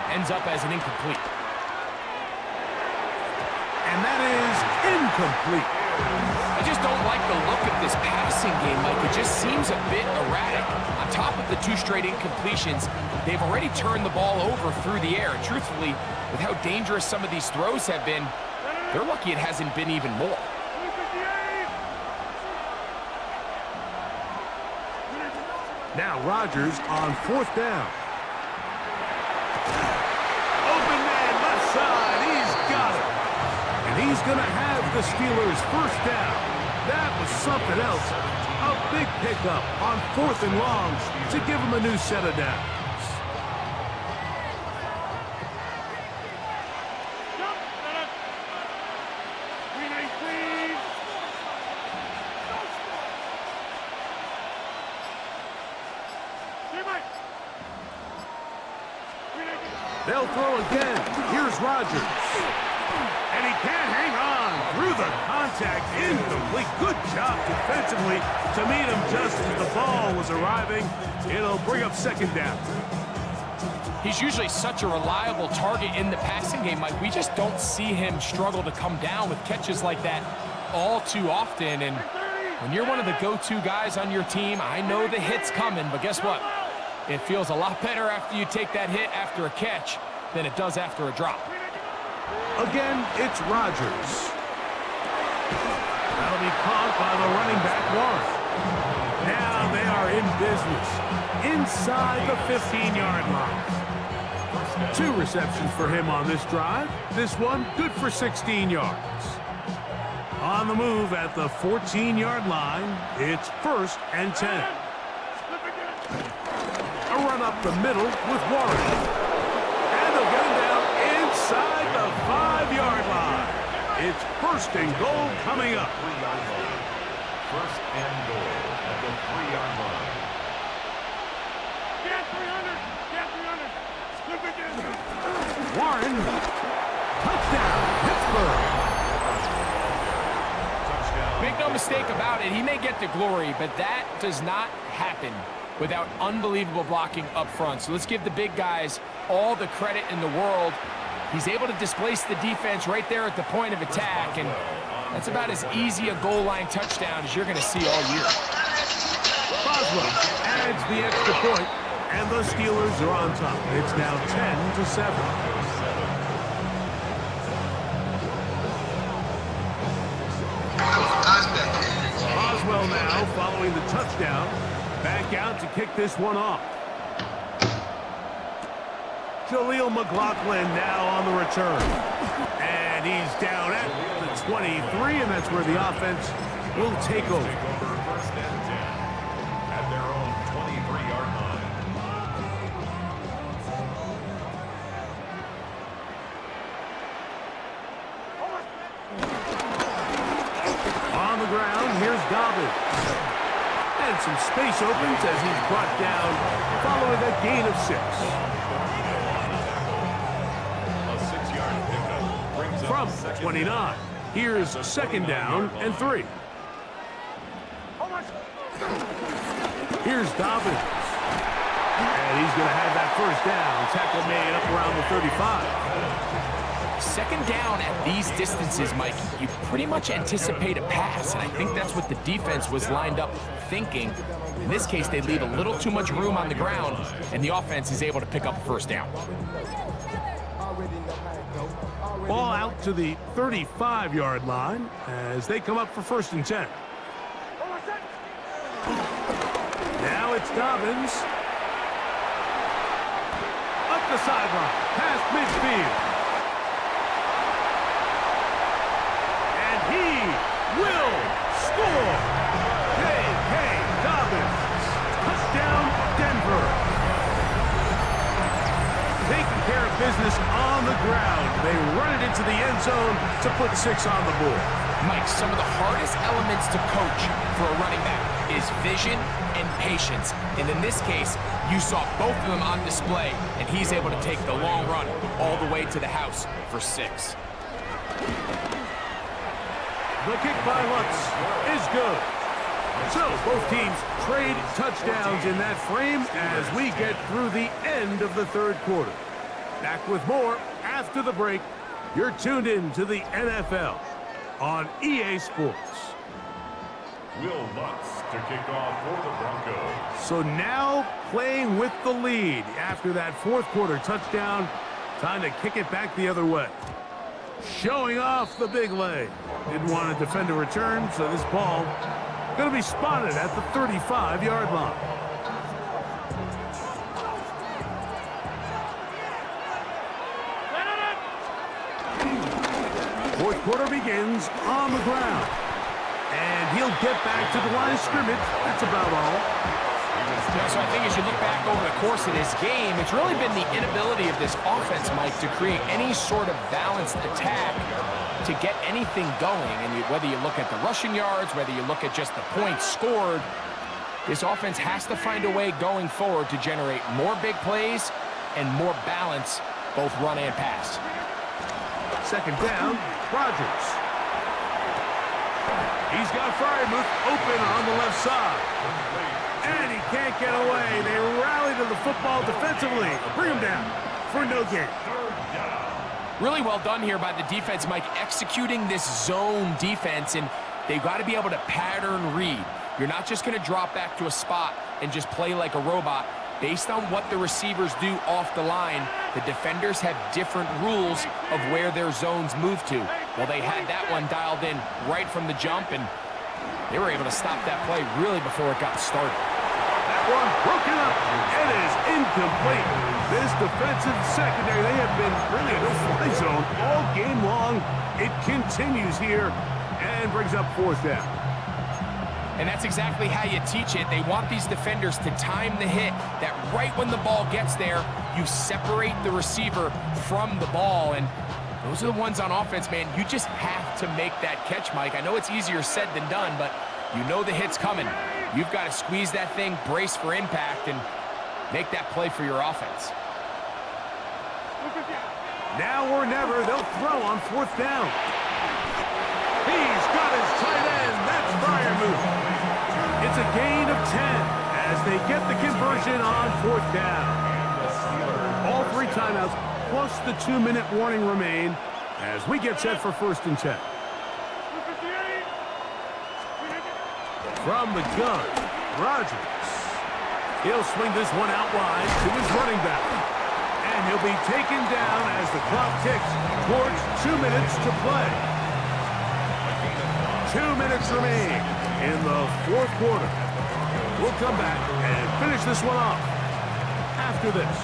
ends up as an incomplete. And that is incomplete. I just don't like the look of this passing game, Mike. It just seems a bit erratic. On top of the 2 straight incompletions, they've already turned the ball over through the air. And truthfully, with how dangerous some of these throws have been, they're lucky it hasn't been even more. Now Rodgers on 4th down. Open man left side. He's got it. And he's going to have the Steelers' 1st down. That was something else. A big pickup on 4th and long to give him a new set of downs. They'll throw again. Here's Rodgers. And he can't hang on through the contact. Incomplete. Good job defensively to meet him just as the ball was arriving. It'll bring up 2nd down. He's usually such a reliable target in the passing game, Mike. We just don't see him struggle to come down with catches like that all too often. And when you're one of the go-to guys on your team, I know the hit's coming, but guess what? It feels a lot better after you take that hit after a catch than it does after a drop. Again, it's Rodgers. That'll be caught by the running back, Warren. Now they are in business inside the 15-yard line. 2 receptions for him on this drive. This one good for 16 yards. On the move at the 14-yard line, it's 1st and 10. A run up the middle with Warren. And they'll get him down inside the 5-yard line. It's 1st and goal coming up. 1st and goal at the 3-yard line. Get 300! Get 300! Look again! Warren, touchdown. mistake about it. He may get the glory, but that does not happen without unbelievable blocking up front. So let's give the big guys all the credit in the world. He's able to displace the defense right there at the point of attack, and that's about as easy a goal line touchdown as you're going to see all year. Boswell adds the extra point, and the Steelers are on top. It's now 10-7. Boswell now following the touchdown. Back out to kick this one off. Jaleel McLaughlin now on the return. And he's down at the 23, and that's where the offense will take over. First and 10 at their own 23-yard line. On the ground, here's Dobbins. And some space opens as he's brought down following a gain of 6. From 29. Here's second down and 3. Here's Dobbins. And he's going to have that first down. Tackle made up around the 35. Second down at these distances, Mike, you pretty much anticipate a pass, and I think that's what the defense was lined up thinking. In this case, they leave a little too much room on the ground, and the offense is able to pick up a first down. Ball out to the 35-yard line as they come up for first and 10. Now it's Dobbins. Up the sideline, past midfield. And he will score. J.K. Dobbins. Touchdown, Denver. Taking care of business on the ground. They run it into the end zone to put 6 on the board. Mike, some of the hardest elements to coach for a running back is vision and patience. And in this case, you saw both of them on display, and he's able to take the long run all the way to the house for 6. The kick by Lutz is good. So both teams trade touchdowns in that frame as we get through the end of the third quarter. Back with more after the break. You're tuned in to the NFL on EA Sports. Will Lutz to kick off for the Broncos. So now playing with the lead after that fourth quarter touchdown. Time to kick it back the other way. Showing off the big leg. Didn't want to defend a return, so this ball going to be spotted at the 35-yard line. Fourth quarter begins on the ground. And he'll get back to the line of scrimmage. That's about all. So I think as you look back over the course of this game, it's really been the inability of this offense, Mike, to create any sort of balanced attack to get anything going. And whether you look at the rushing yards, whether you look at just the points scored, this offense has to find a way going forward to generate more big plays and more balance, both run and pass. Second down, Rodgers. He's got Freiermuth open on the left side. And he can't get away. They rally to the football defensively. Bring him down for no gain. Really well done here by the defense, Mike, executing this zone defense, and they've got to be able to pattern read. You're not just going to drop back to a spot and just play like a robot. Based on what the receivers do off the line, the defenders have different rules of where their zones move to. Well, they had that one dialed in right from the jump, and they were able to stop that play really before it got started. That one broken up. It is incomplete. This defensive secondary, they have been really in a fly zone all game long. It continues here and brings up fourth down. And that's exactly how you teach it. They want these defenders to time the hit, that right when the ball gets there, you separate the receiver from the ball. And those are the ones on offense, man. You just have to make that catch, Mike. I know it's easier said than done, but you know the hit's coming. You've got to squeeze that thing, brace for impact, and make that play for your offense. Now or never, they'll throw on fourth down. He's got his tight end. That's fire move. It's a gain of 10 as they get the conversion on 4th down. All 3 timeouts plus the 2-minute warning remain as we get set for 1st and 10. From the gun, Rodgers. He'll swing this one out wide to his running back. And he'll be taken down as the clock ticks towards 2 minutes to play. 2 minutes remain in the 4th quarter. We'll come back and finish this one off after this.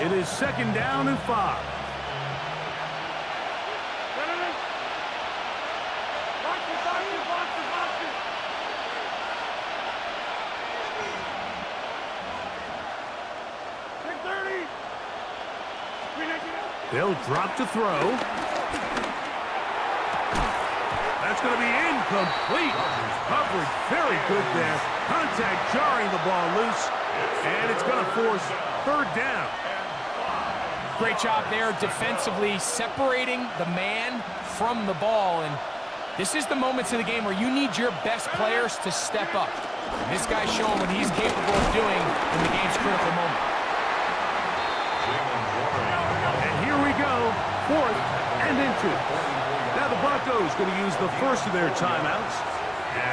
It is 2nd down and 5. They'll drop to throw. That's going to be incomplete. Coverage very good there. Contact jarring the ball loose. And it's going to force 3rd down. Great job there defensively, separating the man from the ball. And this is the moments of the game where you need your best players to step up. And this guy's showing what he's capable of doing in the game's critical moment. And here we go, 4th and into. Now the Broncos going to use the first of their timeouts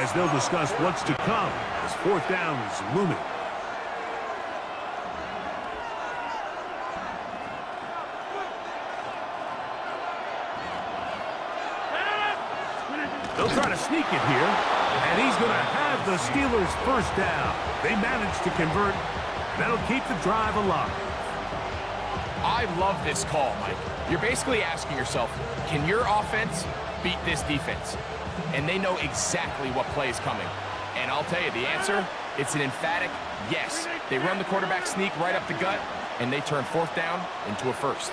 as they'll discuss what's to come as 4th down is looming. They'll try to sneak it here, and he's going to have the Steelers' 1st down. They managed to convert. That'll keep the drive alive. I love this call, Mike. You're basically asking yourself, can your offense beat this defense? And they know exactly what play is coming. And I'll tell you, the answer, it's an emphatic yes. They run the quarterback sneak right up the gut, and they turn 4th down into a 1st.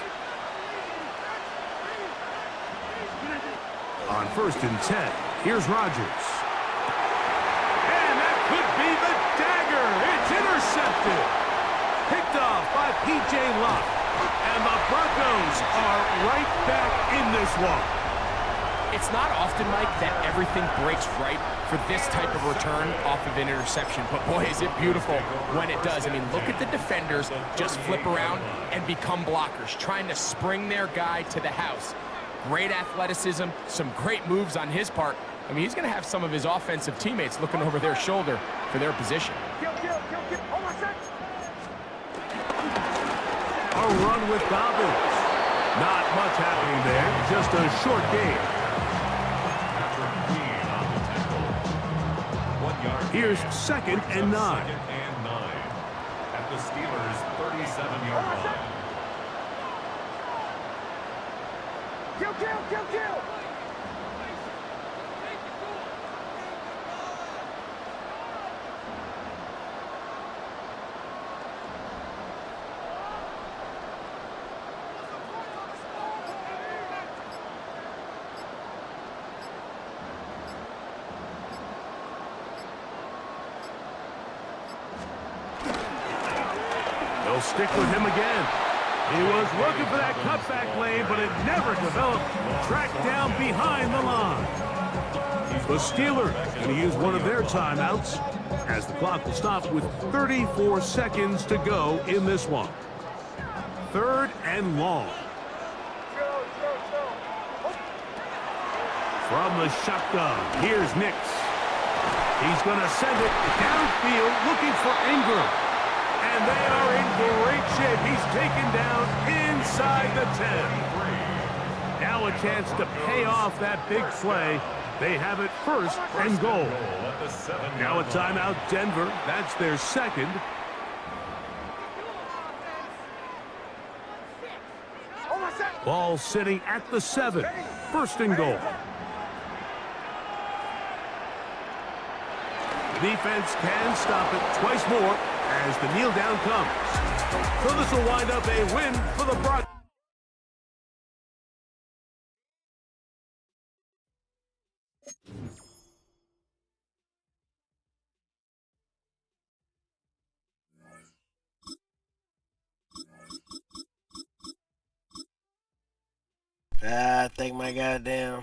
On 1st and 10, here's Rodgers. And that could be the dagger. It's intercepted. Picked off by P.J. Locke. And the Broncos are right back in this one. It's not often, Mike, that everything breaks right for this type of return off of an interception. But boy, is it beautiful when it does. I mean, look at the defenders just flip around and become blockers, trying to spring their guy to the house. Great athleticism, some great moves on his part. I mean, he's going to have some of his offensive teammates looking over their shoulder for their position. A run with Dobbins. Not much happening there, just a short game. Here's 2nd and 9. 2nd and 9 at the Steelers' 37-yard line. Kill! They'll stick with him again. He was looking for that cutback lane, but it never developed. Tracked down behind the line. The Steelers going to use one of their timeouts as the clock will stop with 34 seconds to go in this one. 3rd and long. From the shotgun, here's Nix. He's going to send it downfield looking for Ingram. And they are in great shape. He's taken down inside the 10. Now a chance to pay off that big play. They have it 1st and goal. Now a timeout, Denver. That's their 2nd. Ball sitting at the 7. 1st and goal. Defense can stop it twice more as the kneel down comes. So this will wind up a win for the Broncos. I think my goddamn.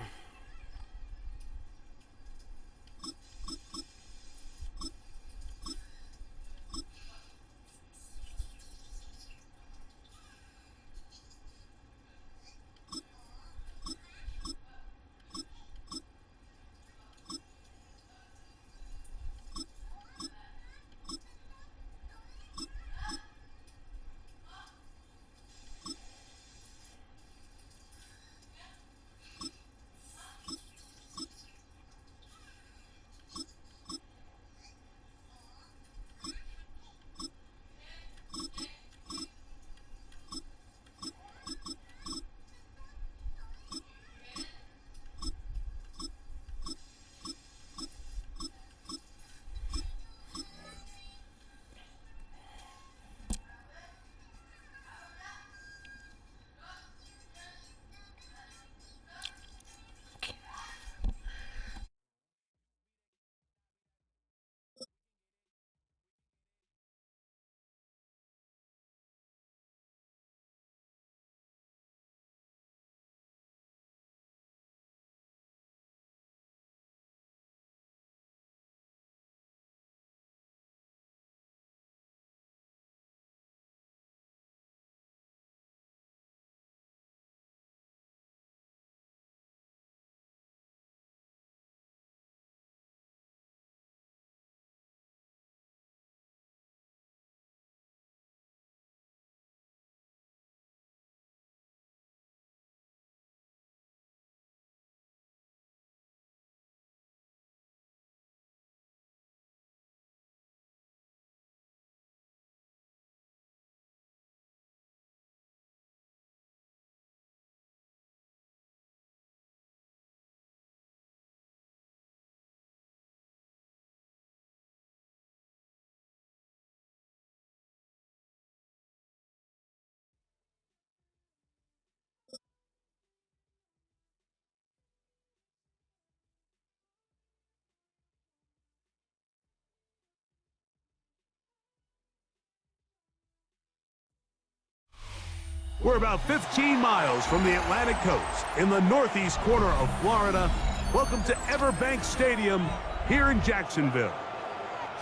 We're about 15 miles from the Atlantic coast in the northeast corner of Florida. Welcome to Everbank Stadium here in Jacksonville.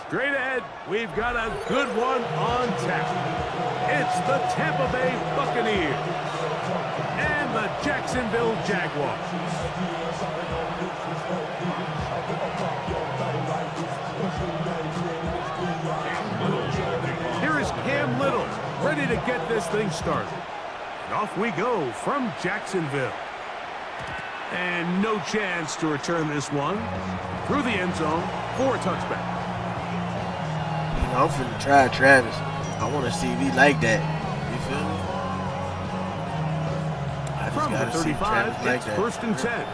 Straight ahead, we've got a good one on tap. It's the Tampa Bay Buccaneers and the Jacksonville Jaguars. Here is Cam Little, ready to get this thing started. And off we go from Jacksonville. And no chance to return this one through the end zone for a touchback. You know, I'm finna try Travis. I want to see if he like that. You feel me? I just From the gotta see 35, Travis like it's that. first and 10.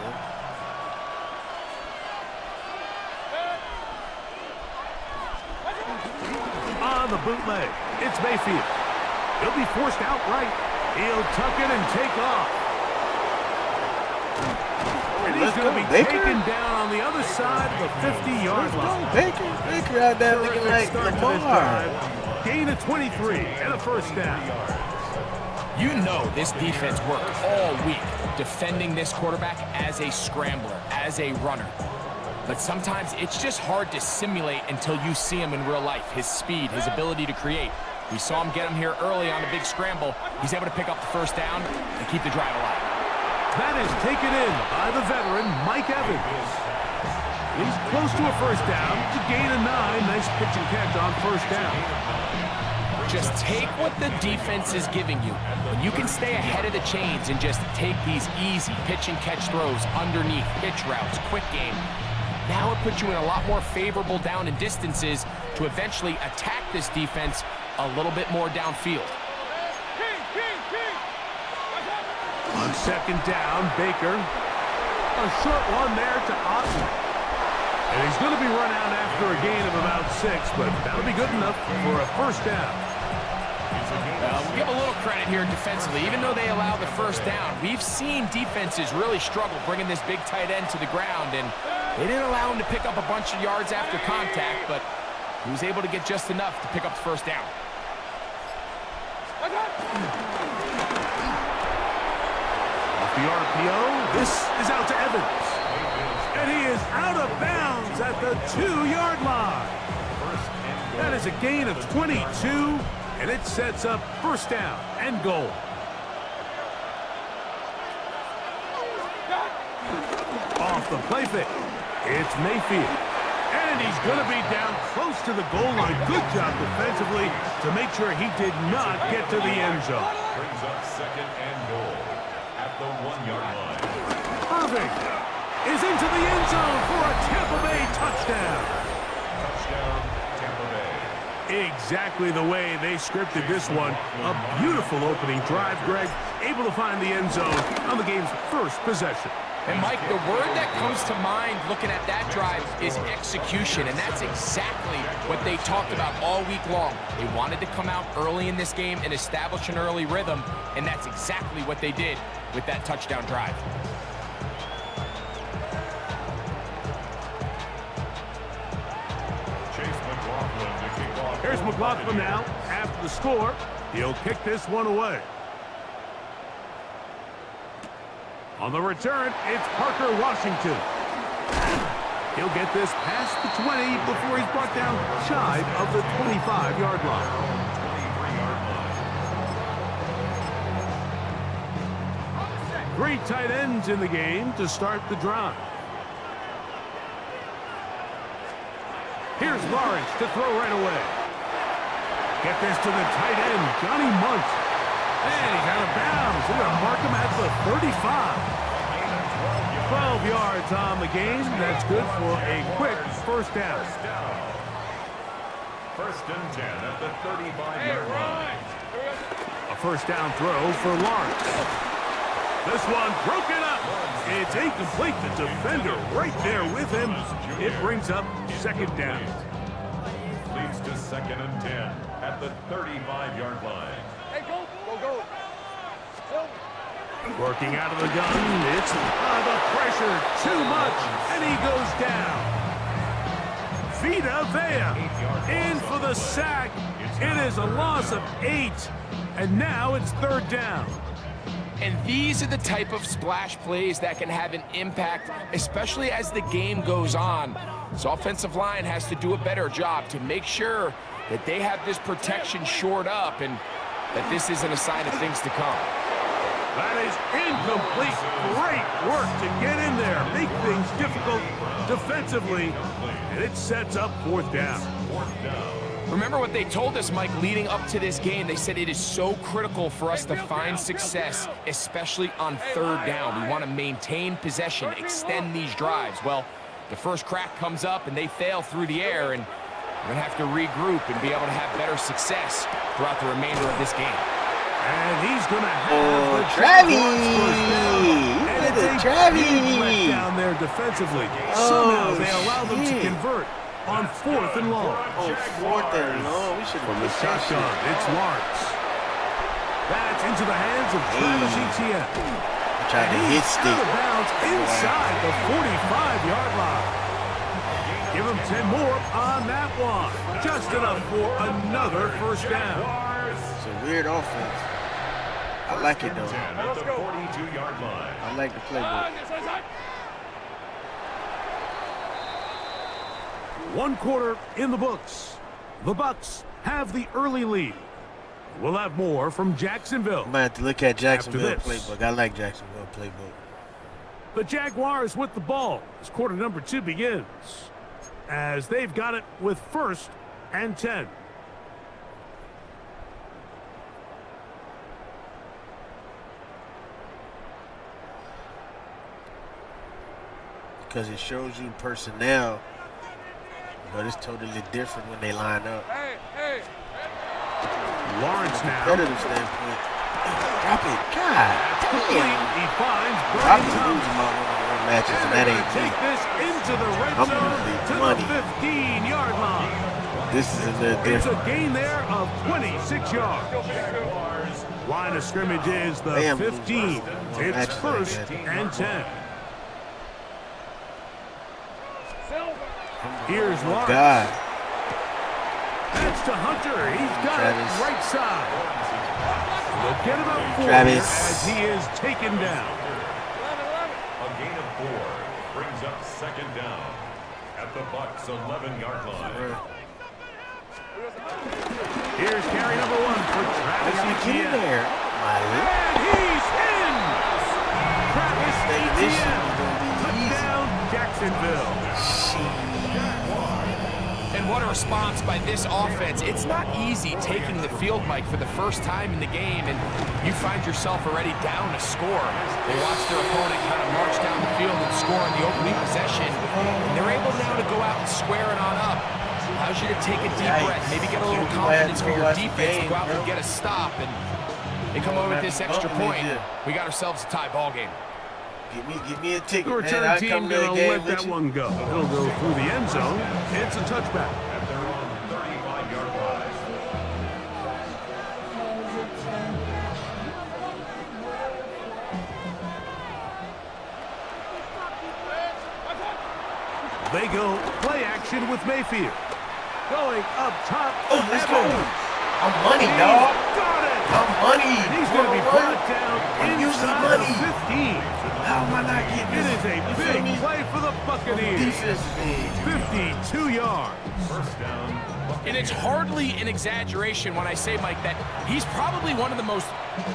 On the bootleg, it's Mayfield. He'll be forced outright. He'll tuck it and take off. And he's going to be taken down on the other side of the 50-yard line. Baker out there looking like Lamar. Gain of 23 and a first down. You know this defense worked all week defending this quarterback as a scrambler, as a runner. But sometimes it's just hard to simulate until you see him in real life. His speed, his ability to create. We saw him get him here early on a big scramble. He's able to pick up the first down and keep the drive alive. That is taken in by the veteran, Mike Evans. He's close to a first down to gain a 9. Nice pitch and catch on first down. Just take what the defense is giving you. When you can stay ahead of the chains and just take these easy pitch and catch throws underneath, pitch routes, quick game, now it puts you in a lot more favorable down and distances to eventually attack this defense a little bit more downfield. On second down, Baker. A short one there to Otten. And he's going to be run out after a gain of about 6, but that'll be good enough for a first down. We'll give a little credit here defensively. Even though they allow the first down, we've seen defenses really struggle bringing this big tight end to the ground, and they didn't allow him to pick up a bunch of yards after contact, but he was able to get just enough to pick up the first down. the RPO. This is out to Evans. And he is out of bounds at the 2-yard line. That is a gain of 22, and it sets up first down and goal. Off the play fake, it's Mayfield. And he's going to be down close to the goal line. Good job defensively to make sure he did not get to the end zone. Brings up second and goal at the 1-yard line. Irving is into the end zone for a Tampa Bay touchdown. Touchdown, Tampa Bay. Exactly the way they scripted this one. A beautiful opening drive, Greg. Able to find the end zone on the game's first possession. And, Mike, the word that comes to mind looking at that drive is execution, and that's exactly what they talked about all week long. They wanted to come out early in this game and establish an early rhythm, and that's exactly what they did with that touchdown drive. Here's McLaughlin now. After the score, he'll kick this one away. On the return, it's Parker Washington. He'll get this past the 20 before he's brought down shy of the 25-yard line. 23-yard line. 3 tight ends in the game to start the drive. Here's Lawrence to throw right away. Get this to the tight end, Johnny Munt. And he's out of bounds. They're going to mark him at the 35. 12 yards on the game. That's good for a quick first down. First and 10 at the 35-yard line. A first down throw for Lawrence. This one broken up. It's incomplete. The defender right there with him. It brings up second down. Leads to second and 10 at the 35-yard line. Hey, go. Working out of the gun. It's the pressure. Too much. And he goes down. Vita Vea in for the sack. It is a loss of 8. And now it's third down. And these are the type of splash plays that can have an impact, especially as the game goes on. So offensive line has to do a better job to make sure that they have this protection shored up and that this isn't a sign of things to come. That is incomplete. Great work to get in there. Make things difficult defensively. And it sets up fourth down. Remember what they told us, Mike, leading up to this game. They said it is so critical for us to find success, especially on third down. We want to maintain possession, extend these drives. Well, the first crack comes up and they fail through the air, and we're going to have to regroup and be able to have better success throughout the remainder of this game. And he's going to have the Travis. And it's a big let down there defensively. Somehow they allow them to convert on fourth and long. Fourth and long. We should have From the shotgun, it's Lawrence. That's into the hands of Travis Etienne. Trying to hit stick. Out of bounds inside the 45-yard line. Give him 10 more on that one. Just enough for another first down. It's a weird offense. I like it, though. At the 42-yard line. I like the playbook. 1 quarter in the books. The Bucs have the early lead. We'll have more from Jacksonville. I might have to look at Jacksonville playbook. I like Jacksonville playbook. The Jaguars with the ball as quarter number 2 begins, as they've got it with first and 10. Because it shows you personnel, but it's totally different when they line up. Lawrence now. Competitive standpoint. Drop it. God damn. He finds I'm Brian losing Thompson. my one-on-one matches, and that ain't me. Take this into the red I'm zone usually to money. the 15-yard line. This is a little It's a different. gain there of 26 yards. Line of scrimmage is the Damn, 15. It's matches first like that. and 10. Here's Oh, Lawrence. God. That's to Hunter. He's got Travis. it right side. They'll get him up 4 Travis. as he is taken down. gain of 4 brings up second down at the Bucs' 11-yard line. Here's carry number 1 for Travis Etienne. And he's in! Travis Etienne. Touchdown, Jacksonville. And what a response by this offense. It's not easy taking the field, Mike, for the first time in the game, and you find yourself already down a score. They watch their opponent kind of march down the field and score on the opening possession, and they're able now to go out and square it on up. Allows you to take a deep breath, maybe get a little confidence for your defense to go out and get a stop, and they come over with this extra point. We got ourselves a tie ball game. Give me a ticket, The return team going to let that one go. It'll go through the end zone. It's a touchback. At their own 35-yard line. They go play action with Mayfield. Going up top. Oh, let's go. I'm money, dog. Got it. I'm money. And he's going to be brought down I'm usually inside money. the 15. How am I not getting It this? is a You feel big me? play for the Buccaneers. Defense is 52 yards. First down. And it's hardly an exaggeration when I say, Mike, that he's probably one of the most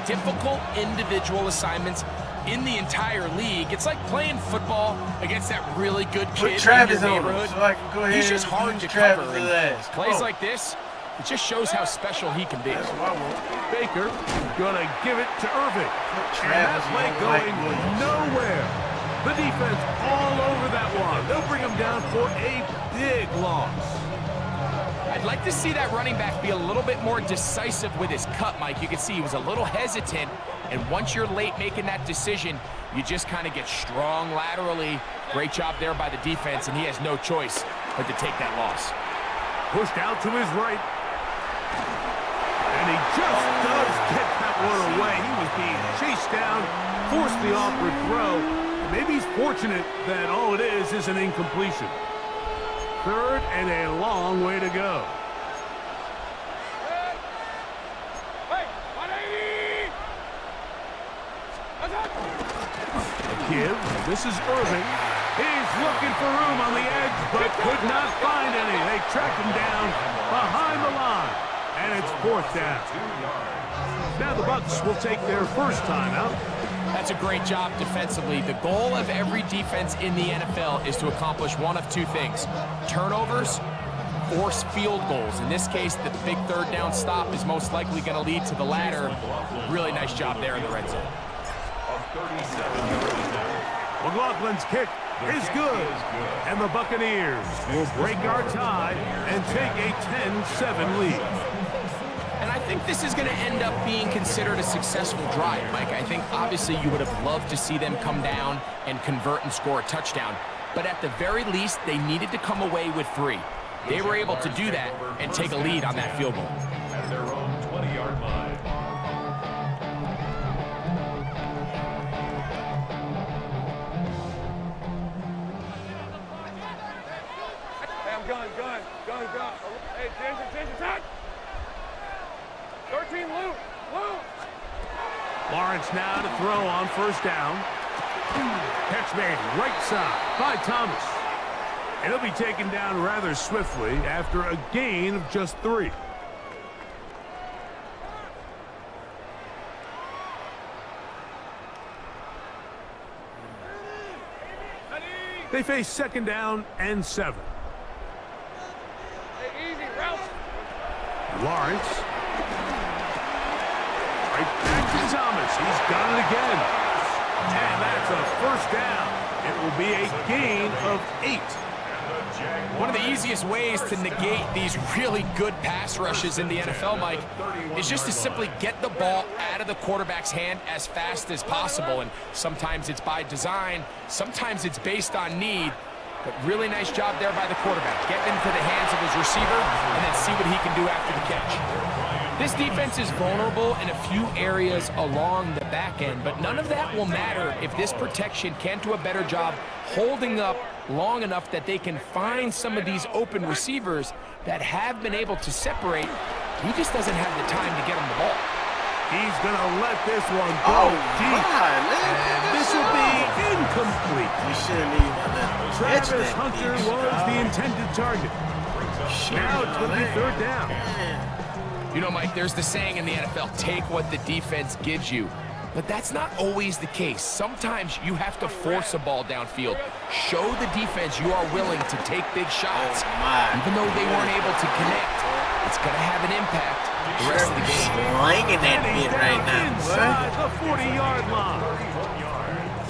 difficult individual assignments in the entire league. It's like playing football against that really good kid Put Travis in your on him neighborhood. so I can go ahead He's just and hard use to Travis cover. his And ass. plays Oh. like this, it just shows how special he can be. That's what I want. Baker going to give it to Irving. Put And that Travis play on Mike going Williams. nowhere. The defense all over that one. They'll bring him down for a big loss. I'd like to see that running back be a little bit more decisive with his cut, Mike. You can see he was a little hesitant, and once you're late making that decision, you just kind of get strong laterally. Great job there by the defense, and he has no choice but to take that loss. Pushed out to his right. And he just does get that one away. He was being chased down, forced the awkward throw. Maybe he's fortunate that all it is an incompletion. Third and a long way to go. Hey, 180! A give. This is Irving. He's looking for room on the edge, but could not find any. They track him down behind the line. And it's fourth down. Now the Bucs will take their first timeout. That's a great job defensively. The goal of every defense in the NFL is to accomplish one of two things: turnovers, force field goals. In this case, the big third down stop is most likely going to lead to the latter. Really nice job there in the red zone. McLaughlin's kick is good. And the Buccaneers will break our tie and take a 10-7 lead. And I think this is going to end up being considered a successful drive, Mike. I think obviously you would have loved to see them come down and convert and score a touchdown. But at the very least, they needed to come away with 3. They were able to do that and take a lead on that field goal. At their own 20-yard line. Hey, I'm gun. Hey, attention, touch! 13, Luke! Lawrence now to throw on first down. Catch made right side by Thomas. And he'll be taken down rather swiftly after a gain of just 3. They face second down and 7. Hey, easy, route! Lawrence. Right back to Thomas. He's got it again. And that's a first down. It will be a gain of 8. One of the easiest ways to negate these really good pass rushes in the NFL, Mike, is just to simply get the ball out of the quarterback's hand as fast as possible. And sometimes it's by design, sometimes it's based on need. But really nice job there by the quarterback. Get into the hands of his receiver and then see what he can do after the catch. This defense is vulnerable in a few areas along the back end, but none of that will matter if this protection can't do a better job holding up long enough that they can find some of these open receivers that have been able to separate. He just doesn't have the time to get him the ball. He's going to let this one go deep. And this will be incomplete. You shouldn't even let Travis Hunter was the intended target. Now it's going to be third down. You know, Mike, there's the saying in the NFL, take what the defense gives you. But that's not always the case. Sometimes you have to force a ball downfield. Show the defense you are willing to take big shots. Even though they weren't able to connect, it's going to have an impact the rest of the game. Slinging that bit right now. Inside the 40-yard line.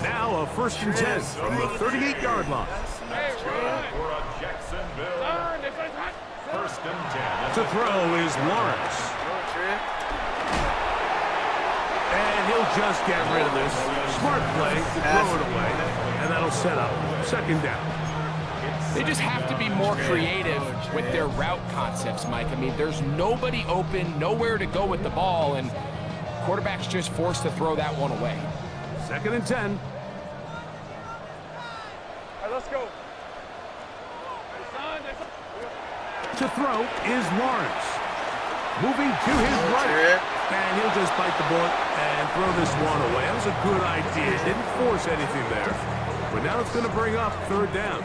Now a 1st and 10 from the 38-yard line. For a Jacksonville. 1st and 10. To throw is Lawrence. And he'll just get rid of this. Smart play to throw it away. And that'll set up 2nd down. They just have to be more creative with their route concepts, Mike. I mean, there's nobody open, nowhere to go with the ball, and quarterback's just forced to throw that one away. 2nd and 10. All right, let's go. To throw is Lawrence. Moving to his right. And he'll just bite the bullet and throw this one away. That was a good idea. Didn't force anything there. But now it's going to bring up 3rd down.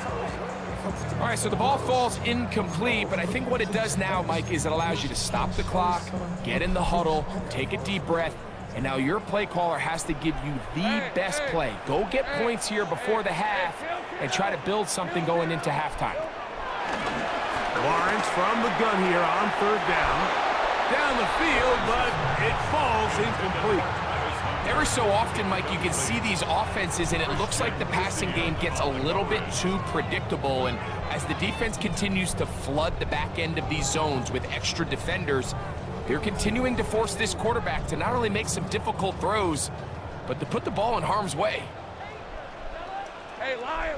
All right, so the ball falls incomplete, but I think what it does now, Mike, is it allows you to stop the clock, get in the huddle, take a deep breath, and now your play caller has to give you the best play. Go get points here before the half and try to build something going into halftime. Lawrence from the gun here on 3rd down. Down the field, but it falls incomplete. Every so often, Mike, you can see these offenses, and it looks like the passing game gets a little bit too predictable. And as the defense continues to flood the back end of these zones with extra defenders, they're continuing to force this quarterback to not only make some difficult throws, but to put the ball in harm's way. Hey, Lion!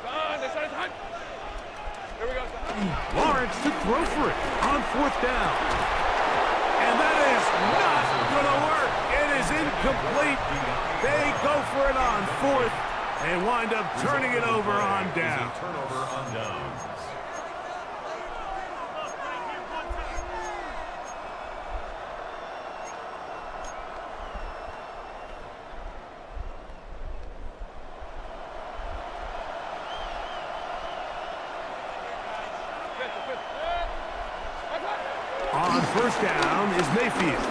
Son, this is hot. Here we go, son. Lawrence to throw for it on 4th down. And that is not going to work. It is incomplete. They go for it on 4th and wind up turning it over on down. Turnover on downs. On 1st down is Mayfield.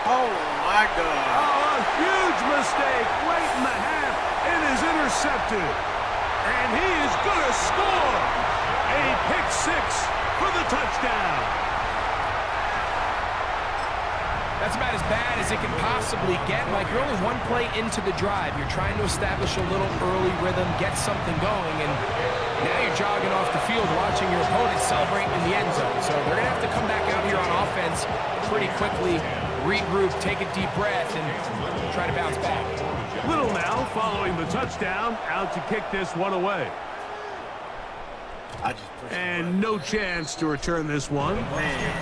Oh, my God. Oh, a huge mistake late in the half. It is intercepted. And he is going to score. A pick 6 for the touchdown. That's about as bad as it can possibly get. Like, you're only one play into the drive. You're trying to establish a little early rhythm, get something going, and now you're jogging off the field watching your opponent celebrating in the end zone. So they're going to have to come back out here on offense pretty quickly, regroup, take a deep breath, and try to bounce back. Little now following the touchdown, out to kick this one away. And no chance to return this one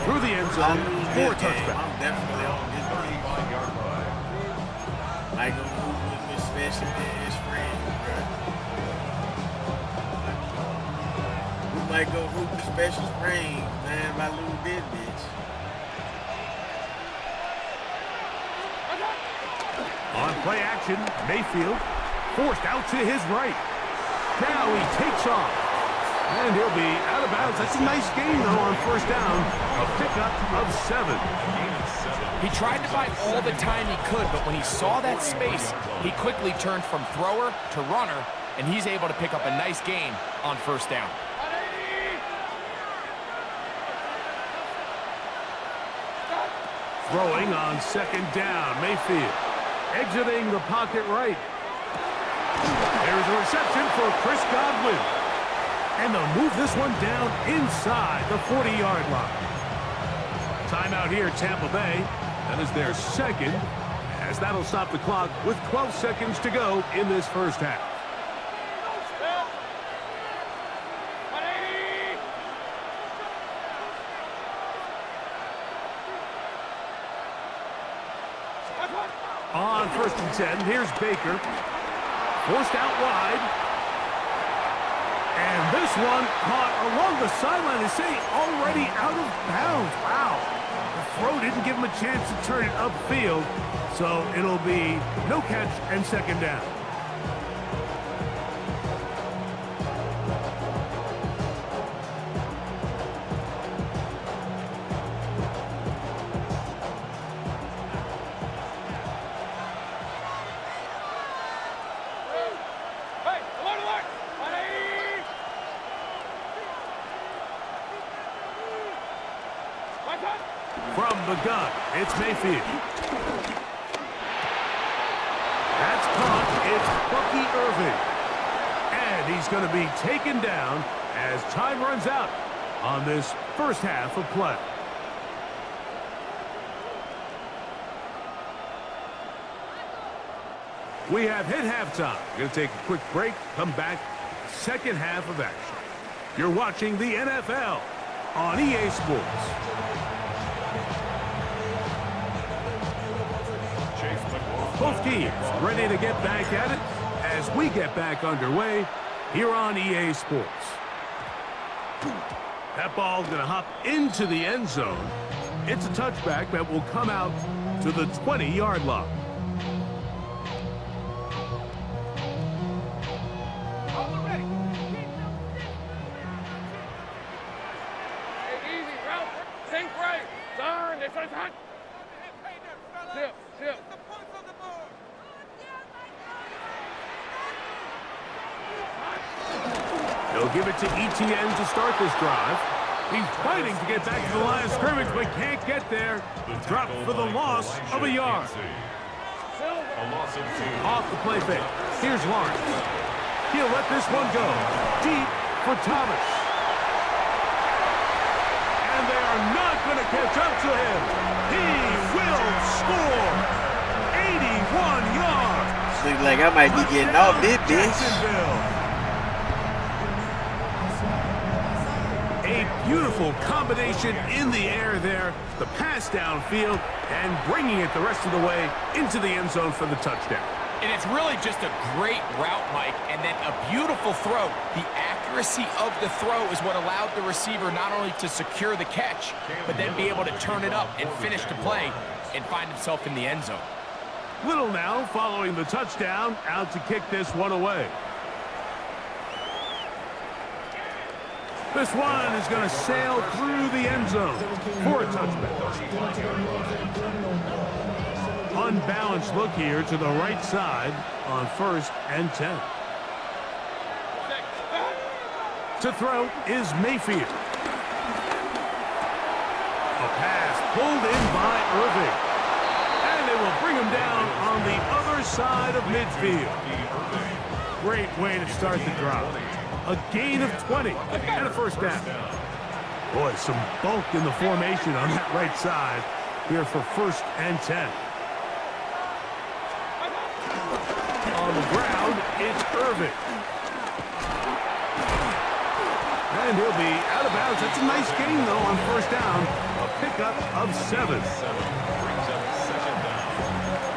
through the end zone for a touchback. I'm definitely on this game. Might go move with Miss Special and his friends, bro. We might go hoop the special springs, man, if I lose this bitch. On play action, Mayfield forced out to his right. Now he takes off. And he'll be out of bounds. That's a nice gain, though, on 1st down. A pickup of 7. He tried to buy all the time he could, but when he saw that space, he quickly turned from thrower to runner, and he's able to pick up a nice gain on 1st down. Throwing on 2nd down, Mayfield exiting the pocket right. There's a reception for Chris Godwin. And they'll move this one down inside the 40-yard line. Timeout here, Tampa Bay. That is their 2nd, as that'll stop the clock with 12 seconds to go in this 1st half. On 1st and 10, here's Baker. Forced out wide. And this one caught along the sideline. They say already out of bounds. Wow. The throw didn't give him a chance to turn it upfield, so it'll be no catch and second down. From the gun, it's Mayfield. That's caught. It's Bucky Irving. And he's going to be taken down as time runs out on this first half of play. We have hit halftime. Going to take a quick break, come back, second half of action. You're watching the NFL on EA Sports. Both teams ready to get back at it as we get back underway here on EA Sports. That ball's going to hop into the end zone. It's a touchback that will come out to the 20-yard line. They'll give it to ETN to start this drive. He's fighting to get back to the line of scrimmage, but can't get there. Drop for the loss of a yard. Off the play fake. Here's Lawrence. He'll let this one go. Deep for Thomas. And they are not going to catch up to him. He will score 81 yards. Looks like I might be getting off this bitch. A beautiful combination in the air there. The pass downfield and bringing it the rest of the way into the end zone for the touchdown. And it's really just a great route, Mike, and then a beautiful throw. The accuracy of the throw is what allowed the receiver not only to secure the catch, but then be able to turn it up and finish the play and find himself in the end zone. Little now following the touchdown, out to kick this one away. This one is going to sail through the end zone for a touchback. Unbalanced look here to the right side on 1st and 10. To throw is Mayfield. A pass pulled in by Irving. And they will bring him down on the other side of midfield. Great way to start the drive. A gain of 20 and a first down. Boy, some bulk in the formation on that right side here for 1st and 10. On the ground, it's Irving. And he'll be out of bounds. That's a nice gain, though, on 1st down. A pickup of 7. Brings up second down.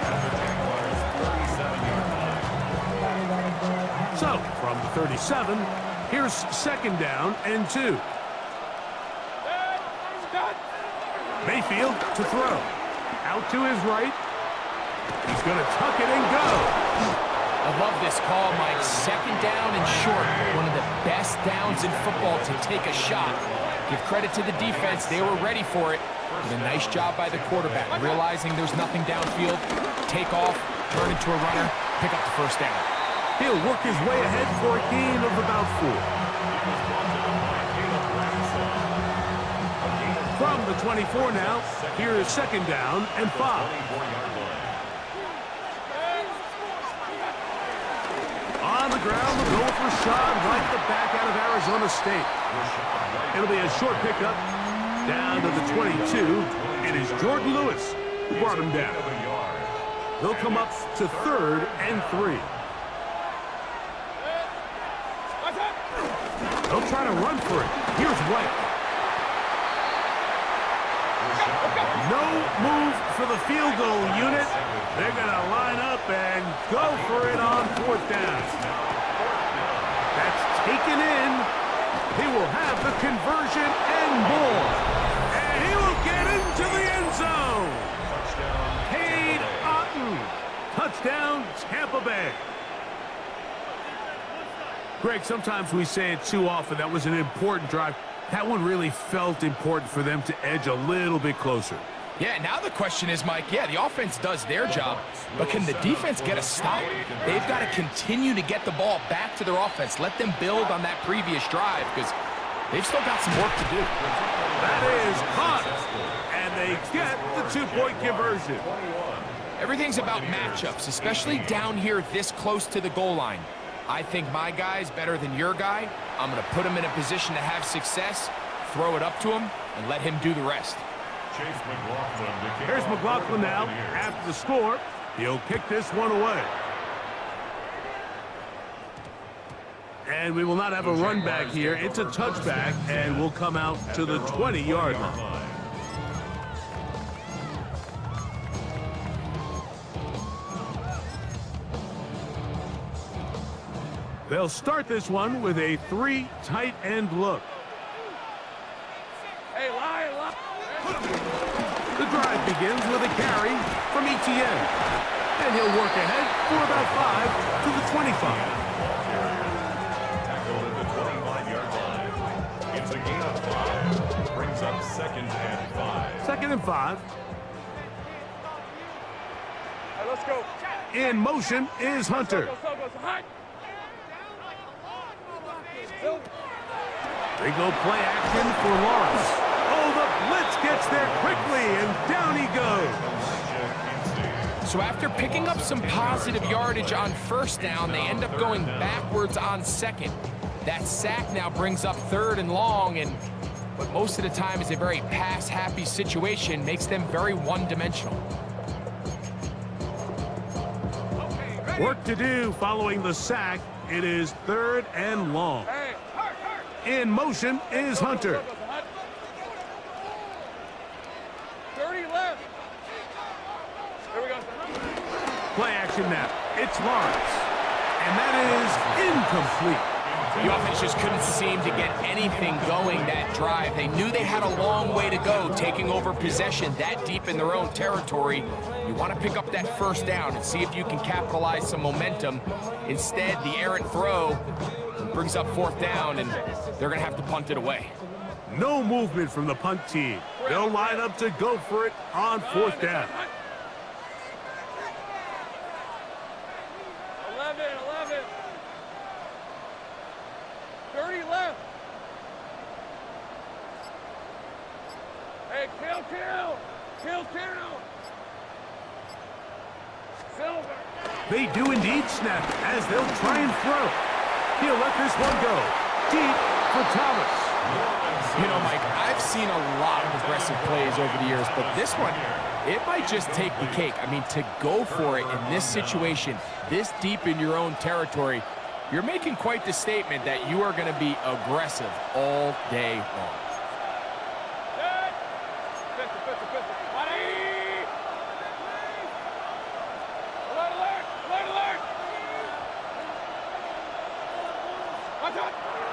After Jaguars' 37-yard line. So, from the 37, here's 2nd down and 2. Mayfield to throw. Out to his right. He's going to tuck it and go. I love this call, Mike. 2nd down and short. One of the best downs in football to take a shot. Give credit to the defense. They were ready for it. Did a nice job by the quarterback. Realizing there's nothing downfield. Take off, turn into a runner, pick up the 1st down. He'll work his way ahead for a gain of about 4. From the 24 now, here is 2nd down and 5. On the ground, the goal for Rashad, right the back out of Arizona State. It'll be a short pickup down to the 22. It is Jordan Lewis who brought him down. They'll come up to 3rd and 3. They'll try to run for it. Here's White. No move for the field goal unit. They're going to line up and go for it on 4th down. That's taken in. He will have the conversion and more. And he will get into the end Touchdown, Tampa Bay. Greg, sometimes we say it too often. That was an important drive. That one really felt important for them to edge a little bit closer. Yeah, now the question is, Mike, yeah, the offense does their job, but can the defense get a stop? They've got to continue to get the ball back to their offense. Let them build on that previous drive because they've still got some work to do. That is hot, and they get the two-point conversion. Everything's about matchups, especially down here this close to the goal line. I think my guy's better than your guy. I'm going to put him in a position to have success, throw it up to him, and let him do the rest. Here's McLaughlin now. After the score, he'll kick this one away. And we will not have a run back here. It's a touchback, and we'll come out to the 20-yard line. They'll start this one with a 3 tight end look. Hey, lie. The drive begins with a carry from Etienne. And he'll work ahead for about 5 to the 25. Tackled at the 25-yard line. It's a gain of 5. Brings up 2nd and 5. 2nd and 5. Hey, let's go. In motion is Hunter. They go play action for Lawrence. Oh, the blitz gets there quickly, and down he goes. So after picking up some positive yardage on first down, they end up going backwards on second. That sack now brings up 3rd and long, and what most of the time is a very pass-happy situation makes them very one-dimensional. Work to do following the sack. It is 3rd and long. In motion is Hunter. 30 left. Here we go. Play action now. It's Lawrence. And that is incomplete. The offense just couldn't seem to get anything going that drive. They knew they had a long way to go, taking over possession that deep in their own territory. You want to pick up that first down and see if you can capitalize some momentum. Instead, the errant throw brings up 4th down, and they're going to have to punt it away. No movement from the punt team. They'll line up to go for it on 4th down. 11. 30 left. Hey, kill. Silver. They do indeed snap as they'll try and throw. He'll let this one go. Deep for Thomas. You know, Mike, I've seen a lot of aggressive plays over the years, but this one, it might just take the cake. I mean, to go for it in this situation, this deep in your own territory, you're making quite the statement that you are going to be aggressive all day long.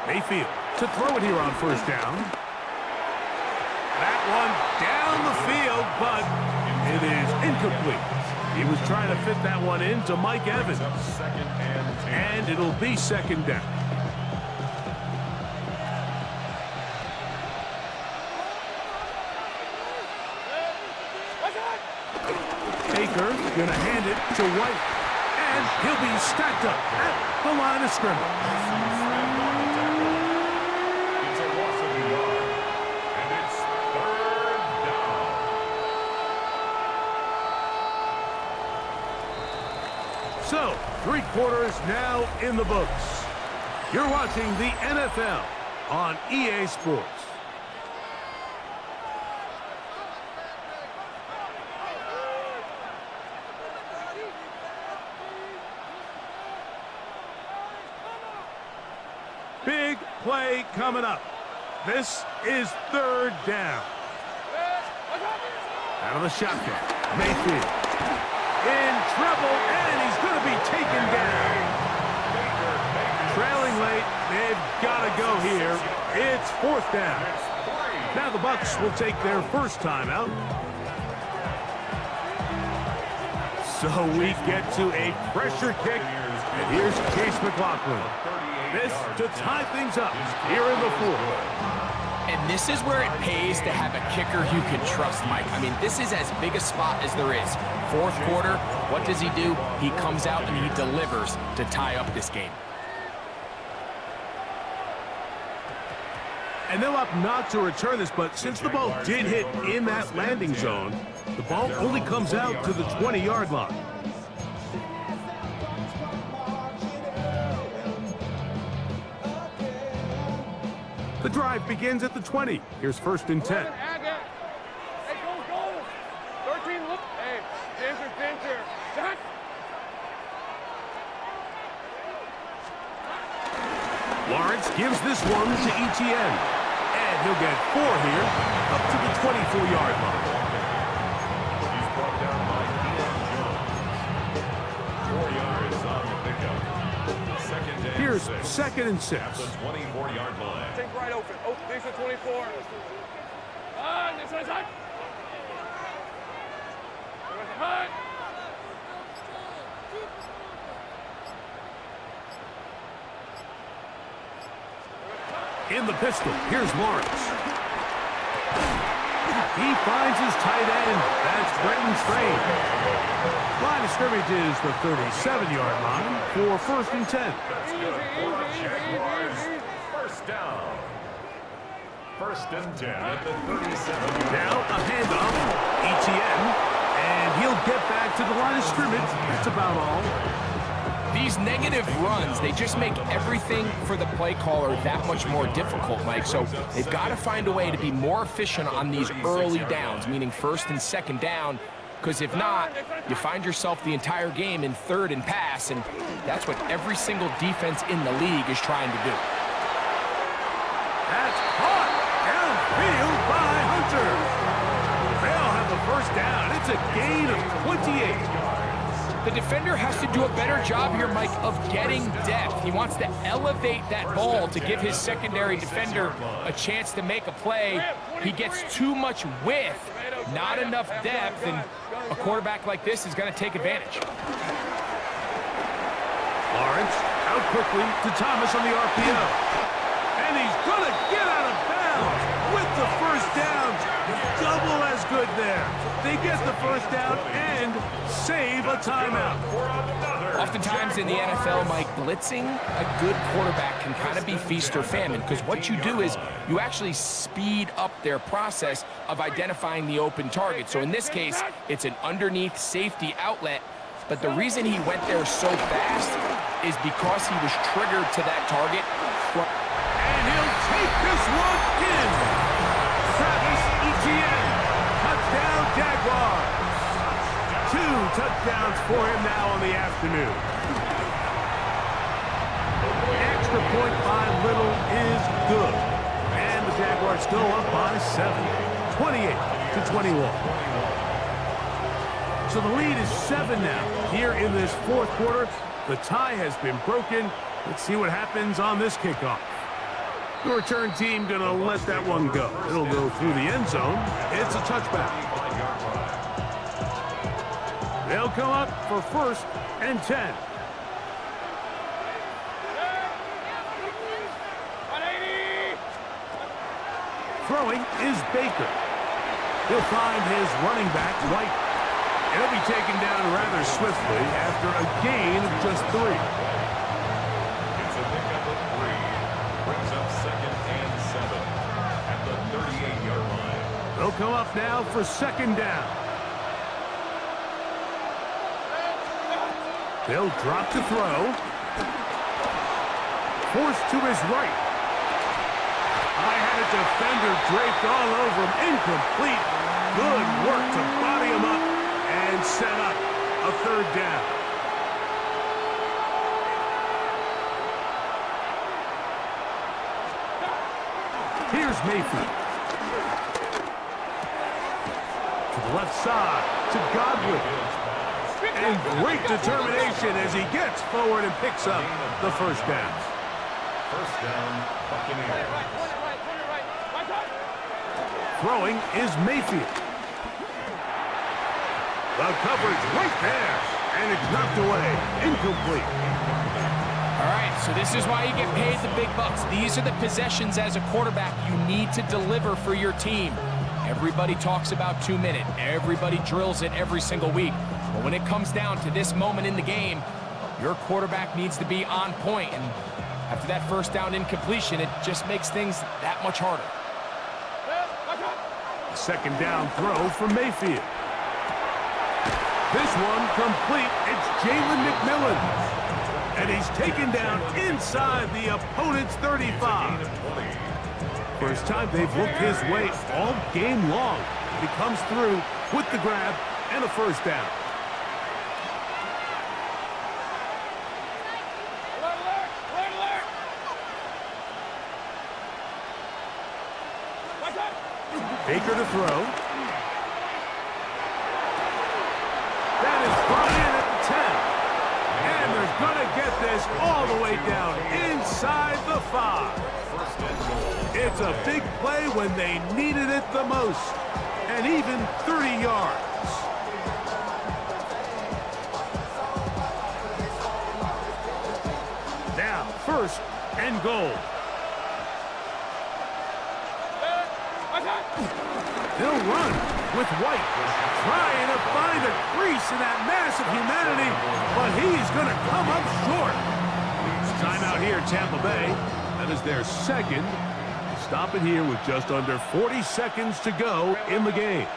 Mayfield to throw it here on 1st down. That one down the field, but it is incomplete. He was trying to fit that one into Mike Evans. And it'll be 2nd down. Baker gonna hand it to White. And he'll be stacked up at the line of scrimmage. So, 3 quarters now in the books. You're watching the NFL on EA Sports. Big play coming up. This is 3rd down. Out of the shotgun, Mayfield. In trouble, and he's going to be taken down. Trailing late, they've got to go here. It's 4th down. Now the Bucs will take their first time out. So we get to a pressure kick, and here's Chase McLaughlin. This to tie things up here in the fourth. And this is where it pays to have a kicker you can trust, Mike. I mean, this is as big a spot as there is. Fourth quarter, what does he do? He comes out and he delivers to tie up this game. And they'll opt not to return this, but since the ball did hit in that landing zone, the ball only comes out to the 20-yard line. The drive begins at the 20. Here's 1st and 10. Hey, go. 13, look. Hey, Ginger. Shot. Lawrence gives this one to ETN. And he'll get 4 here, up to the 24-yard line. He's brought down by Ian Jones. 4 yards on the pickup. Second and Here's 6. 2nd and 6. At the 24-yard line. Take right open. Oh, there's a 24. This one's hot. Hot. In the pistol, here's Lawrence. He finds his tight end. That's Brenton Strange. Line of scrimmage is the 37-yard line for 1st and 10. First down. 1st and 10 at the 37. Now a handoff, ETN, and he'll get back to the line of scrimmage. That's about all. These negative runs, they just make everything for the play caller that much more difficult, Mike. So they've got to find a way to be more efficient on these early downs, meaning 1st and 2nd down, because if not, you find yourself the entire game in 3rd and pass, and that's what every single defense in the league is trying to do. That's caught downfield by Hunter. They'll have the 1st down. It's a gain of 28. The defender has to do a better job here, Mike, of getting depth. He wants to elevate that ball to give his secondary defender a chance to make a play. He gets too much width, not enough depth, and a quarterback like this is going to take advantage. Lawrence out quickly to Thomas on the RPO. And he's going to get out of bounds with the 1st down. Double as good there. They get the 1st down and save a timeout. Oftentimes in the NFL, Mike, blitzing a good quarterback can kind of be feast or famine, because what you do is you actually speed up their process of identifying the open target. So in this case, it's an underneath safety outlet, but the reason he went there so fast is because he was triggered to that target. And he'll take this one in. Travis Etienne, touchdown Jaguars. 2 touchdowns for him now on the afternoon. Extra point by Little is good. And the Jaguars still up by 7, 28-21. So the lead is 7 now. Here in this 4th quarter, the tie has been broken. Let's see what happens on this kickoff. The return team gonna let that one go. It'll go through the end zone. It's a touchback. They'll come up for 1st and 10. Throwing is Baker. He'll find his running back, White. And he'll be taken down rather swiftly after a gain of just 3. It's a pickup of 3. Brings up 2nd and 7 at the 38-yard line. They'll come up now for 2nd down. They'll drop to throw. Forced to his right. I had a defender draped all over him. Incomplete. Good work to body him up and set up a 3rd down. Here's Mayfield. To the left side, to Godwin. And great determination as he gets forward and picks up the 1st down. 1st down, Buccaneers. Throwing is Mayfield. The coverage right there, and it's knocked away, incomplete. All right, so this is why you get paid the big bucks. These are the possessions as a quarterback you need to deliver for your team. Everybody talks about 2-minute. Everybody drills it every single week. But when it comes down to this moment in the game, your quarterback needs to be on point. And after that first down incompletion, it just makes things that much harder. Second down throw from Mayfield. This one complete. It's Jalen McMillan. And he's taken down inside the opponent's 35. First time they've looked his way all game long. He comes through with the grab and a first down. Baker to throw. That is brought in at the 10. And they're going to get this all the way down inside the 5. It's a big play when they needed it the most. And even 30 yards. Now, first and goal. He'll run with White, trying to find a crease in that mass of humanity, but he's going to come up short. Timeout here, Tampa Bay. That is their second. Stop it here with just under 40 seconds to go in the game.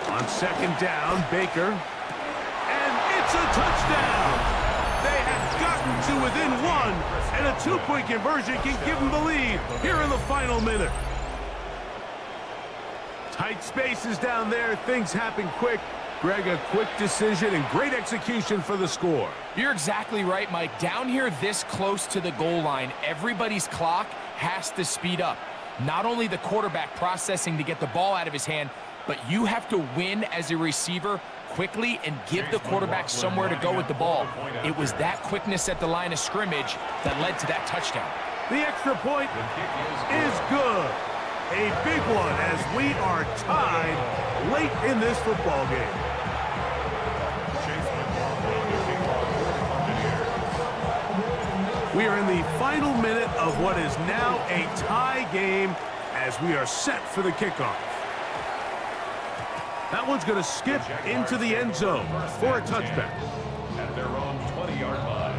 On second down, Baker. And it's a touchdown! They have gotten to within one, and a two-point conversion can give them the lead here in the final minute. Tight spaces down there. Things happen quick. Greg, a quick decision and great execution for the score. You're exactly right, Mike. Down here this close to the goal line, everybody's clock has to speed up. Not only the quarterback processing to get the ball out of his hand, but you have to win as a receiver quickly and give the quarterback somewhere to go with the ball. It was that quickness at the line of scrimmage that led to that touchdown. The extra point is good. A big one as we are tied late in this football game. We are in the final minute of what is now a tie game as we are set for the kickoff. That one's going to skip into the end zone for a touchback. At their own 20-yard line.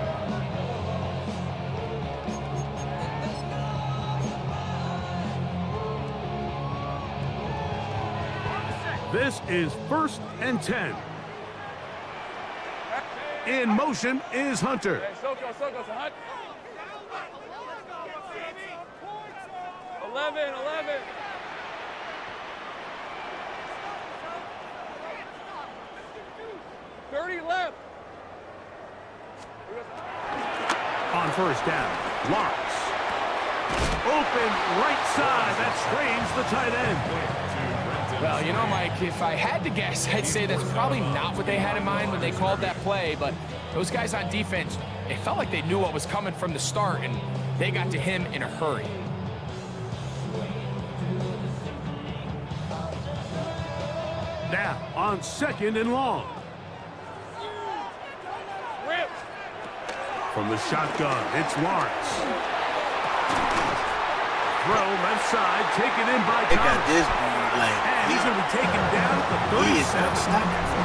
This is 1st and 10. In motion is Hunter. 11. 30 left. On first down, Lawrence. Open right side. That strains the tight end. Well, you know, Mike, if I had to guess, I'd say that's probably not what they had in mind when they called that play, but those guys on defense, it felt like they knew what was coming from the start, and they got to him in a hurry. Now, on second and long. From the shotgun, it's Lawrence. Throw left side, taken in by They got Thomas. this dude, like, And he's going to be taken down at the he is 37. unstoppable.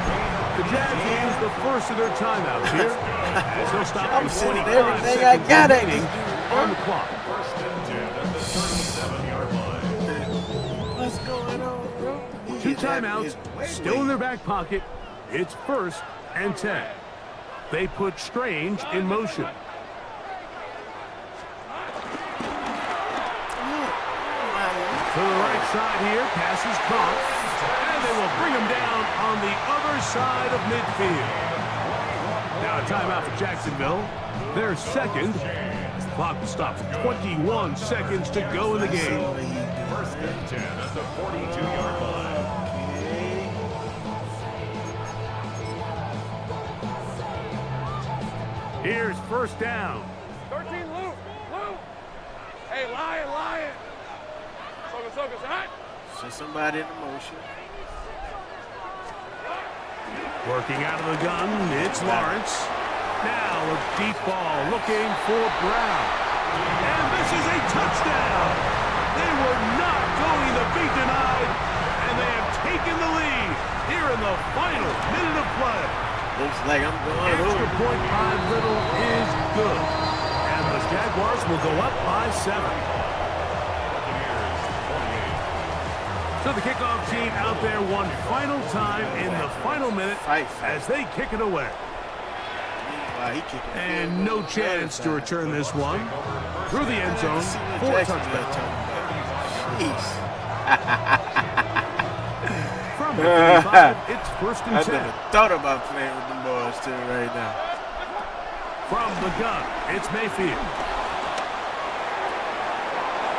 The Jazz will use the first of their timeouts here. As they'll stop I'm in sending 25 everything I seconds got at remaining this on the clock. First and 10 at the 37-yard line. What's going on, bro? Two timeouts, still in their back pocket. It's 1st and 10. They put Strange in motion. To the right side here, passes caught, and they will bring him down on the other side of midfield. Now a timeout for Jacksonville. Their second. The clock will stop with 21 seconds to go in the game. First and 10 at the 42-yard line. Here's first down. 13, Luke. Hey, Lion. Focus, hot. Send somebody in motion. Working out of the gun, it's Lawrence. Now a deep ball looking for Brown. And this is a touchdown. They were not going to be denied, and they have taken the lead here in the final minute of play. Looks like I'm going Extra point by Little is good. And the Jaguars will go up by 7. So the kickoff team out there one final time in the final minute as they kick it away. And no chance to return this one through the end zone for a touchdown. From the 35, it's first and 10. I never thought about playing with the boys too right now. From the gun, it's Mayfield.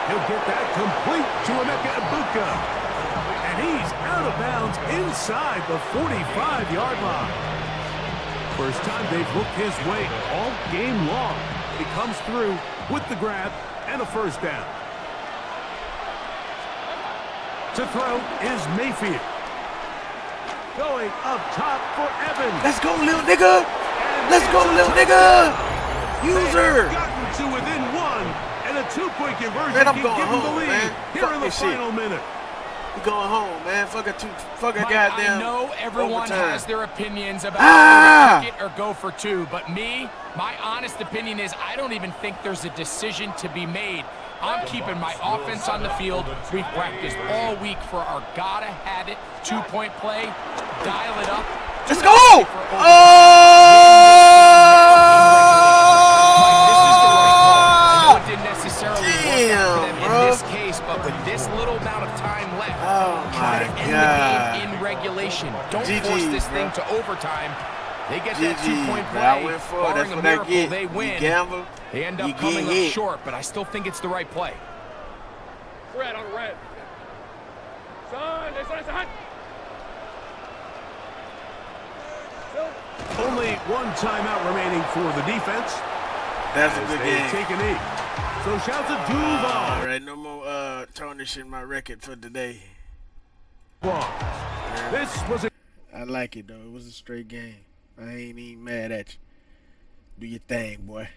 He'll get that complete to Emeka Egbuka. And he's out of bounds inside the 45-yard line. First time they've looked his way all game long. He comes through with the grab and a first down. To throw is Mayfield. Going up top for Evans. Let's go, little nigga. Let's go, little nigga. User. Gotten to within 1, and a 2-point conversion Man, I'm can going give him the home, lead man. here Fuck in the this shit. final minute. We going home, man. Fuck a Mike, goddamn. I know everyone overtime. has their opinions about whether to kick it or go for 2, but me, my honest opinion is I don't even think there's a decision to be made. I'm keeping my offense on the field. We've practiced all week for our gotta-have-it 2-point play. Dial it up. Let's go! Oh! It didn't necessarily work out for them in this case, but with this little amount of time left, try to end the game in regulation. Don't force this thing to overtime. They get that 2-point play. I went for it. That's Barring a what miracle, I get. they win. You gamble. They end up coming up short, but I still think it's the right play. Red on red. Son, this one's a hunt. Only one timeout remaining for the defense. That's a good game. Take a knee. So shouts to Duval. All right, no more tarnishing my record for today. This was a... I like it, though. It was a straight game. I ain't even mad at you. Do your thing, boy.